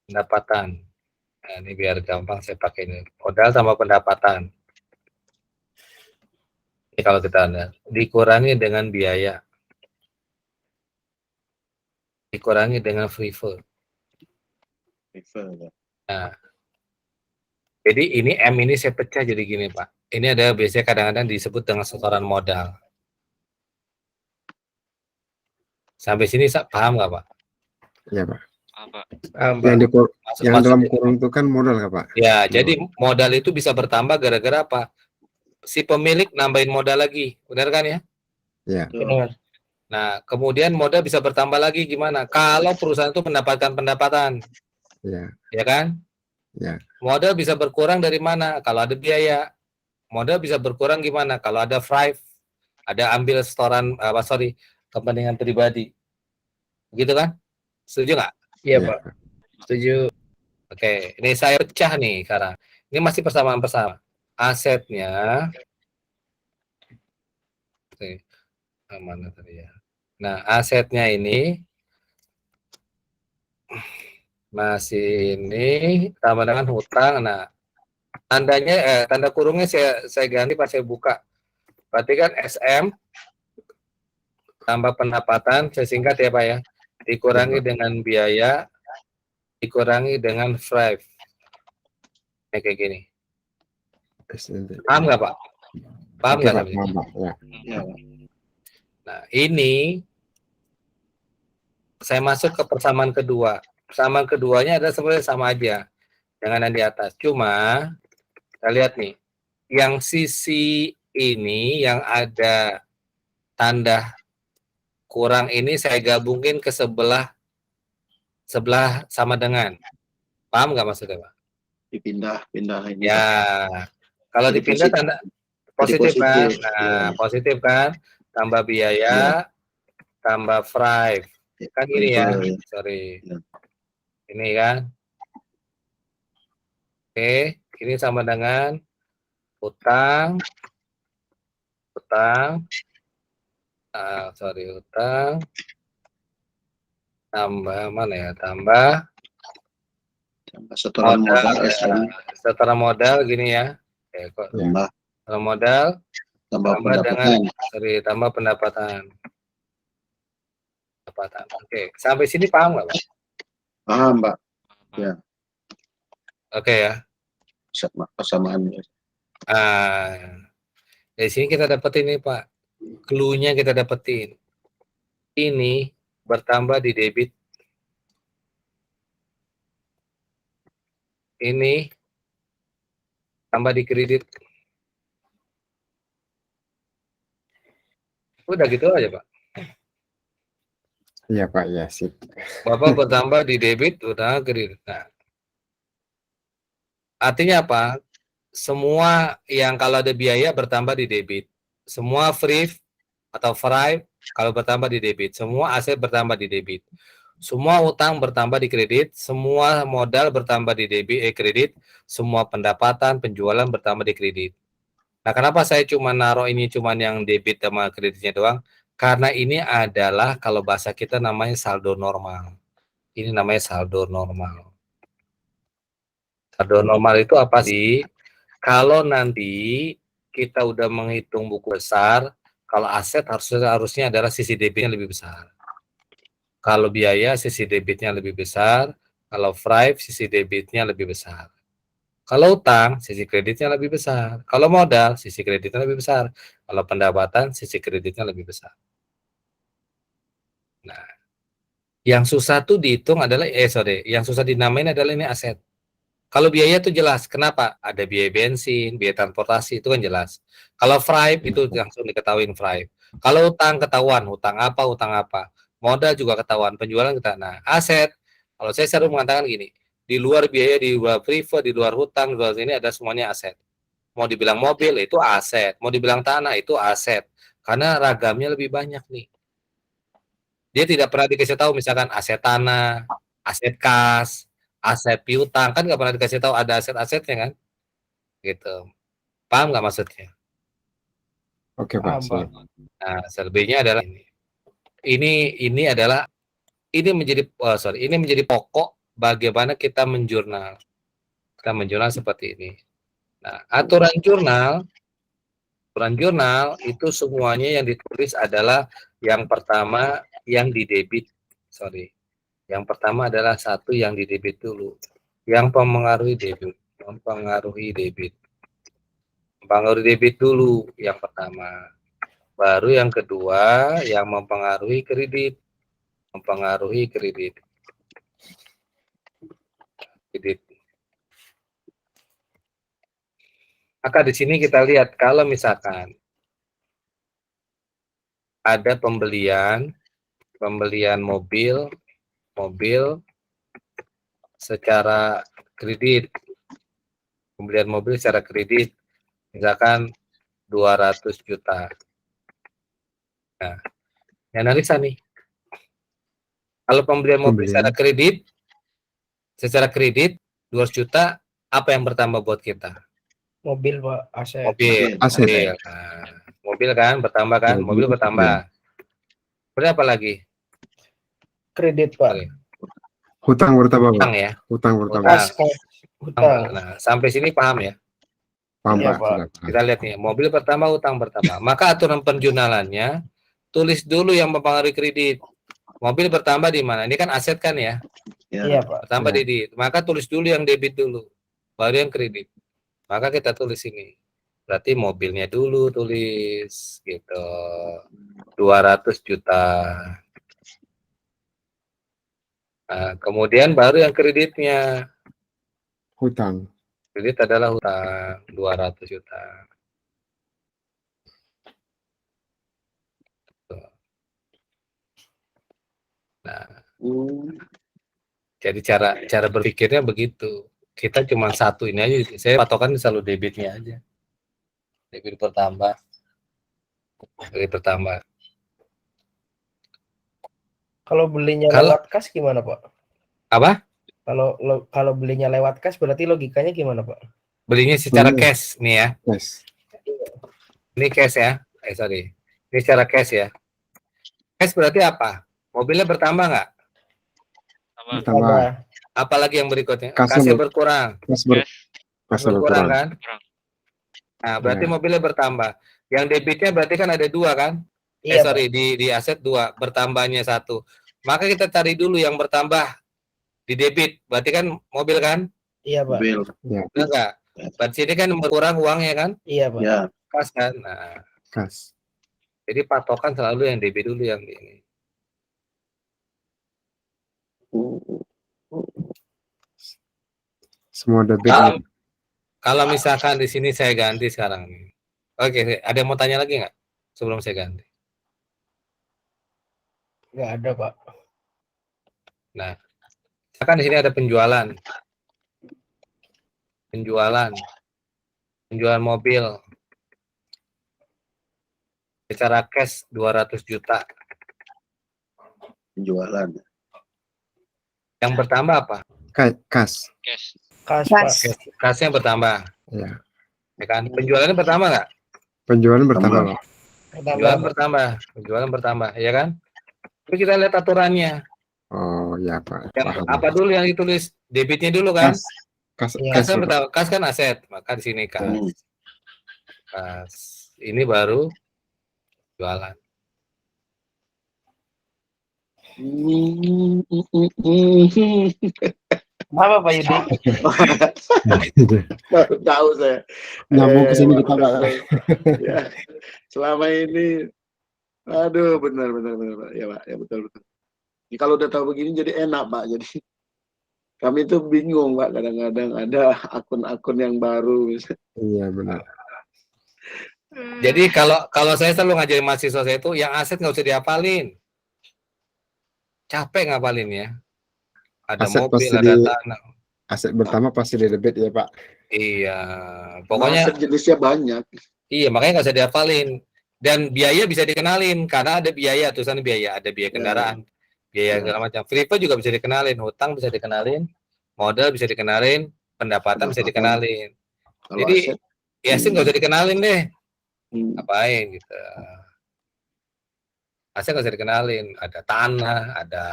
Pendapatan. Nah, ini biar gampang saya pakai ini. Modal sama pendapatan. Ini kalau kita lihat. Dikurangi dengan biaya. Dikurangi dengan free float.
prefer, ya.
Nah, jadi ini M ini saya pecah jadi gini, Pak. Ini ada biasanya kadang-kadang disebut dengan setoran modal. Sampai sini paham nggak, Pak?
ya Pak.
Apa?
Yang yang dalam
Maksudnya-
kurung itu kan modal nggak Pak?
Ya, jadi modal itu bisa bertambah gara-gara apa? Si pemilik nambahin modal lagi, benar kan ya?
Ya,
Betul.
Nah, kemudian modal bisa bertambah lagi gimana? Kalau perusahaan itu mendapatkan pendapatan,
ya,
ya kan?
ya,
Modal bisa berkurang dari mana? Kalau ada biaya. Modal bisa berkurang gimana? Kalau ada FRIVE, ada ambil setoran, kepentingan pribadi. Gitu kan? Setuju nggak?
Iya,
ya.
Pak. Setuju.
Oke, ini saya pecah nih sekarang. Ini masih persamaan bersama. Asetnya, oke, mana tadi ya? Nah, asetnya ini masih ini sama dengan hutang. Nah, tanda kurungnya saya ganti pas saya buka. Berarti kan SM tambah pendapatan, saya singkat ya Pak ya. Dikurangi dengan biaya, dikurangi dengan FRIVE. Kayak gini. Paham nggak Pak? Paham
Oke
nggak?
Pak,
Tapi?
paham Pak. Ya,
Ya,
Nah, ini saya masuk ke persamaan kedua. Persamaan keduanya adalah sebenarnya sama aja dengan yang di atas. Cuma kita lihat nih, yang sisi ini yang ada tanda kurang ini saya gabungin ke sebelah sama dengan. Paham nggak maksudnya Pak?
pindah ini.
Ya, kalau
Jadi
dipindah
positif.
tanda
Jadi
positif kan?
positif.
Nah,
Ya.
positif kan? Tambah biaya, tambah FRIVE. Kan gini ya,
Prefer, ya.
sorry.
Ya.
Ini kan. Oke, ini sama dengan hutang, hutang, hutang, tambah mana ya? Tambah
Setoran modal
ya,
SM,
setara modal gini ya. Kok
tambah
setara modal
tambah
tambah dengan
pendapatan.
tambah pendapatan. Oke, sampai sini paham nggak Pak?
Paham, Pak.
Oke ya.
Persamaannya.
Dari sini kita dapetin ini Pak. Clue-nya kita dapetin. Ini bertambah di debit. Ini tambah di kredit. Udah gitu aja Pak.
iya Pak, ya sip.
Bapak bertambah di debit, udah kredit. Nah, artinya apa? Semua yang kalau ada biaya bertambah di debit. Semua free atau FRIVE kalau bertambah di debit. Semua aset bertambah di debit. Semua utang bertambah di kredit. Semua modal bertambah di debit, kredit. Semua pendapatan, penjualan bertambah di kredit. Nah, kenapa saya cuma naruh ini cuma yang debit sama kreditnya doang? Karena ini adalah kalau bahasa kita namanya saldo normal. Ini namanya saldo normal. Saldo normal itu apa sih? Kalau nanti kita udah menghitung buku besar, kalau aset harusnya adalah sisi debitnya lebih besar. Kalau biaya sisi debitnya lebih besar, kalau FRIVE sisi debitnya lebih besar. Kalau utang, sisi kreditnya lebih besar. Kalau modal, sisi kreditnya lebih besar. Kalau pendapatan, sisi kreditnya lebih besar. Nah, yang susah tuh dihitung adalah, yang susah dinamain adalah ini aset. Kalau biaya tuh jelas, kenapa? Ada biaya bensin, biaya transportasi, itu kan jelas. Kalau FRIVE itu langsung diketahuin FRIVE. Kalau utang ketahuan, utang apa. Modal juga ketahuan, penjualan ketahuan. Nah, aset, kalau saya selalu mengatakan gini, di luar biaya, di luar privat, di luar hutang, di luar ini ada semuanya aset. Mau dibilang mobil itu aset, mau dibilang tanah itu aset. Karena ragamnya lebih banyak nih. Dia tidak pernah dikasih tahu misalkan aset tanah, aset kas, aset piutang, kan nggak pernah dikasih tahu ada aset-asetnya kan, gitu. Paham nggak maksudnya?
Oke Pak,
Paham,
siap.
Pak.
Nah, selebihnya adalah ini adalah ini menjadi pokok bagaimana kita menjurnal. Kita menjurnal seperti ini. Nah, aturan jurnal itu semuanya yang ditulis adalah yang pertama yang didebit. Yang pertama adalah satu yang didebit dulu. Yang mempengaruhi debit. Mempengaruhi debit dulu yang pertama. Baru yang kedua yang mempengaruhi kredit. Maka di sini kita lihat kalau misalkan ada pembelian mobil secara kredit. Pembelian mobil secara kredit misalkan 200 juta. Nah, yang analisa nih. Kalau pembelian mobil secara kredit 200 juta, apa yang bertambah buat kita?
Mobil, Pak, aset.
Aset.
Nah, mobil kan bertambah kan? Mobil bertambah. Berapa lagi?
Kredit, Pak.
Sorry.
Hutang bertambah Pak.
Hutang ya.
Hutang bertambah.
Kas, hutang.
Nah, sampai sini paham ya?
Paham
Iya,
Pak.
Pak.
Sudah paham.
Kita lihat nih, mobil bertambah, hutang bertambah. Maka aturan penjurnalannya tulis dulu yang mempengaruhi kredit. Mobil bertambah di mana? Ini kan aset kan ya?
Iya, Pak.
Bertambah
Ya.
debit. Maka tulis dulu yang debit dulu, baru yang kredit. Maka kita tulis ini. Berarti mobilnya dulu tulis gitu. 200 juta. Nah, kemudian baru yang kreditnya.
Hutang.
Kredit adalah hutang 200 juta. Nah, jadi cara berpikirnya begitu. Kita cuma satu ini aja. Saya patokan selalu debitnya aja. Debit bertambah.
Kalau belinya
Kalau-
lewat kas gimana, Pak?
Apa?
Kalau belinya lewat kas berarti logikanya gimana, Pak?
Belinya secara
Belinya.
cash nih ya.
Yes.
Ini cash ya. Sorry. Ini secara cash ya. Cash berarti apa? Mobilnya bertambah nggak?
Bertambah.
Apalagi yang berikutnya?
Kasnya
Kasnya berkurang.
Kasnya
Berkurang
berkurang.
kan? Nah, berarti
Ya.
mobilnya bertambah. Yang debitnya berarti kan ada dua kan?
Iya,
Sorry, di aset dua, bertambahnya satu. Maka kita cari dulu yang bertambah di debit. Berarti kan mobil kan?
Pak. Iya, Pak.
Mobil.
Benar nggak? Berarti ini kan berkurang uangnya kan?
Iya, Pak.
Ya.
Kas kan? Nah,
Kas.
jadi patokan selalu yang debit dulu yang ini.
Semua debit.
Kalau misalkan di sini saya ganti sekarang nih. Oke, ada yang mau tanya lagi nggak sebelum saya ganti?
Nggak ada, Pak.
Nah, misalkan di sini ada penjualan mobil secara cash 200 juta.
Penjualan.
Yang bertambah apa?
Kas.
Kas, Pak.
Kasnya bertambah,
Ya.
ya kan? Penjualannya bertambah nggak?
Penjualan bertambah Pak.
Penjualan bertambah, ya kan? Tapi kita lihat aturannya.
Oh ya Pak.
Yang
Paham.
apa dulu yang ditulis? Debitnya dulu kan?
Kas.
Iya.
Kas.
Kasnya bertambah. Kas kan aset, maka di sini kas. Kas. Ini baru jualan.
Apa, Pak Yudi?
Baru tahu saya.
Nyambung ke sini kita Pak.
Ya. Selama ini, aduh benar Pak. Ya Pak, ya betul. Ini kalau udah tahu begini jadi enak Pak. Jadi kami tuh bingung Pak, kadang-kadang ada akun-akun yang baru.
Iya benar.
Jadi kalau saya selalu ngajarin mahasiswa saya itu yang aset nggak usah dihafalin. Capek ngapalin ya. Ada
Aset
mobil,
pasti
ada tanah.
Aset bertambah pasti di debit ya Pak.
Iya. Pokoknya
Aset jenisnya banyak.
iya, makanya nggak usah dihafalin. Dan biaya bisa dikenalin karena ada biaya, tulisan biaya, ada biaya kendaraan, biaya segala macam. Free fund juga bisa dikenalin, hutang bisa dikenalin, modal bisa dikenalin, pendapatan bisa dikenalin.
Kalau
Jadi
aset,
ya sih nggak usah dikenalin deh,
hmm,
ngapain gitu. Aset nggak usah dikenalin, ada tanah, ada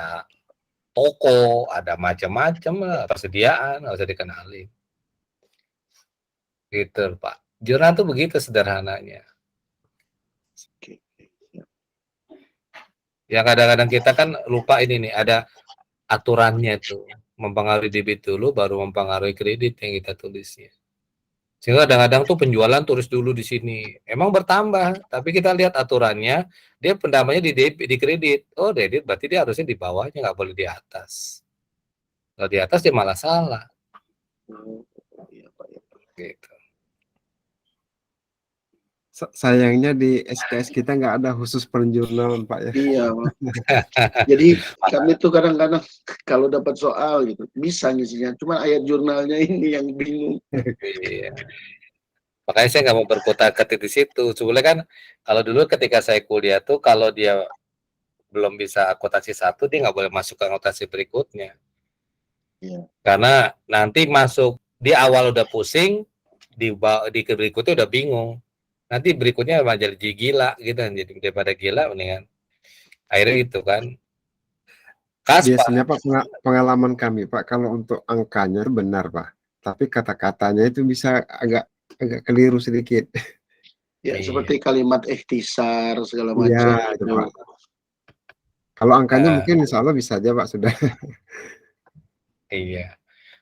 toko, ada macam-macam lah, persediaan nggak usah dikenalin. Gitu Pak. Jurnal tuh begitu sederhananya.
oke.
Yang kadang-kadang kita kan lupa ini nih, ada aturannya tuh. Mempengaruhi debit dulu, baru mempengaruhi kredit yang kita tulisnya. Sehingga kadang-kadang tuh penjualan tulis dulu di sini. Emang bertambah, tapi kita lihat aturannya, dia pendapatnya di debit, di kredit. Oh, debit berarti dia harusnya di bawahnya, nggak boleh di atas. Kalau di atas dia malah salah.
Oh, iya, Pak, ya.
Gitu.
Sayangnya di SKS kita nggak ada khusus penjurnalan Pak ya.
Iya, Pak. Jadi kami tuh kadang-kadang kalau dapat soal gitu bisa ngisinya, cuma ayat jurnalnya ini yang bingung.
Iya. Makanya saya nggak mau berkutat-kutit di situ. Sebenarnya kan kalau dulu ketika saya kuliah tuh kalau dia belum bisa akuntansi 1, dia nggak boleh masuk ke akuntansi berikutnya.
Iya.
Karena nanti masuk di awal udah pusing, di berikutnya udah bingung. Nanti berikutnya malah jadi gila gitu kan. Jadi daripada gila mendingan akhirnya gitu kan. Kas Pak.
Biasanya Pak pengalaman kami Pak, kalau untuk angkanya benar Pak, tapi kata-katanya itu bisa agak keliru sedikit.
Ya,
Iya.
seperti kalimat ikhtisar segala
Iya,
macam.
itu Pak. Kalau angkanya mungkin insya Allah bisa aja Pak sudah.
Iya.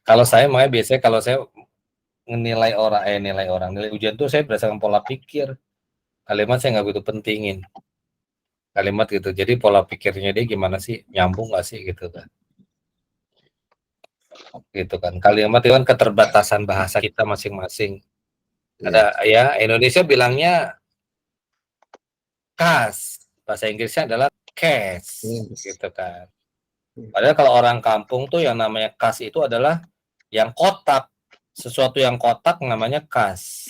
Kalau saya makanya biasanya kalau saya nilai nilai ujian tuh saya berdasarkan pola pikir. Kalimat saya nggak begitu pentingin. Kalimat gitu. Jadi pola pikirnya dia gimana sih? Nyambung nggak sih gitu kan? Gitu kan. Kalimat itu kan keterbatasan bahasa kita masing-masing. Ada ya Indonesia bilangnya kas, bahasa Inggrisnya adalah cash, gitu kan. Padahal kalau orang kampung tuh yang namanya kas itu adalah yang kotak, sesuatu yang kotak namanya kas.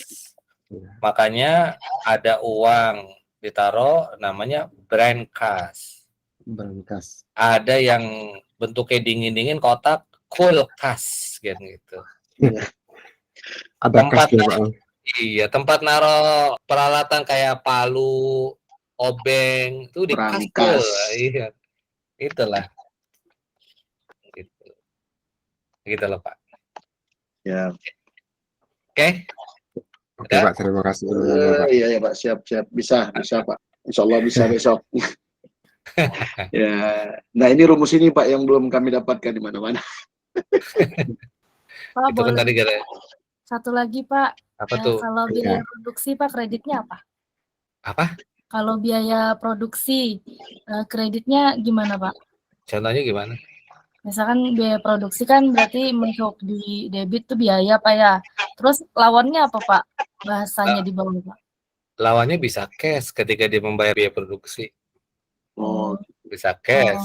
Makanya ada uang ditaruh namanya brand kas.
Berangkas.
Ada yang bentuknya dingin-dingin kotak kulkas gitu.
Ada
Tempat
kas juga.
iya, tempat naruh peralatan kayak palu, obeng itu di kas tuh.
Perangkas.
Iya. Itulah. Gitu. Gitu loh, Pak.
Ya.
Oke.
Oke Pak, terima kasih.
Iya ya Pak, siap bisa Pak. Insya Allah bisa besok. Ya, nah ini rumus ini Pak yang belum kami dapatkan di mana-mana.
Pak,
Itu kan
boleh
tadi gara
satu lagi Pak.
apa tuh?
Kalau biaya produksi Pak, kreditnya apa?
Apa?
Kalau biaya produksi, kreditnya gimana Pak?
Contohnya gimana?
Misalkan biaya produksi kan berarti masuk di debit tuh biaya Pak ya. Terus lawannya apa Pak? Bahasanya di bawah Pak.
Lawannya bisa cash ketika dia membayar biaya produksi.
Oh,
Bisa cash.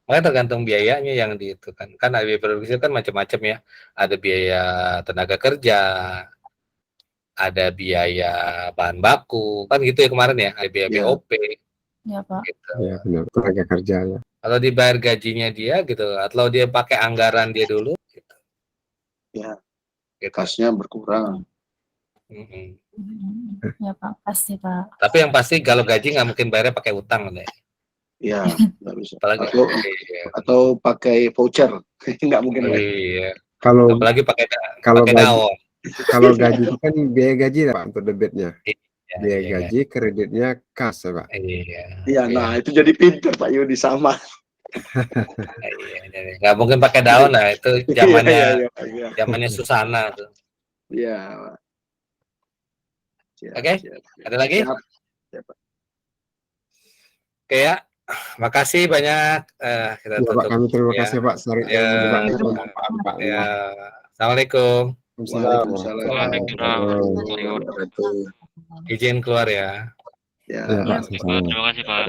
Makanya tergantung biayanya yang di itu kan. Kan biaya produksi kan macam-macam ya. Ada biaya tenaga kerja, ada biaya bahan baku, kan gitu ya kemarin ya, ada biaya BOP.
Ya Pak.
Gitu.
Ya benar, tenaga kerjanya.
Kalau dibayar gajinya dia gitu, atau dia pakai anggaran dia dulu, gitu.
Ya,
Gitu.
kasnya berkurang.
Ya Pak, pasti Pak.
Tapi yang pasti kalau gaji nggak mungkin bayarnya pakai utang deh.
Ya, nggak bisa.
Apalagi
Atau pakai voucher, nggak mungkin.
Iya.
Kalau
Apalagi pakai
gaji,
daun.
kalau gaji itu kan biaya gaji ya Pak untuk debitnya.
Iya,
Biaya gaji, kreditnya kas ya Pak.
Iya.
Iya, nah itu jadi pinter Pak Yudi sama.
Iya, nggak mungkin pakai daun lah, itu zamannya
Iya.
zamannya Susana tuh.
Iya.
Oke, ada lagi?
Siap, Pak.
Oke ya, makasih banyak. Kita
Ya,
tutup.
Pak, kami terima kasih Pak.
Ya. Ya. Assalamualaikum.
Waalaikumsalam.
Izin keluar ya.
Ya,
Ya, Pak.
Terima kasih Pak.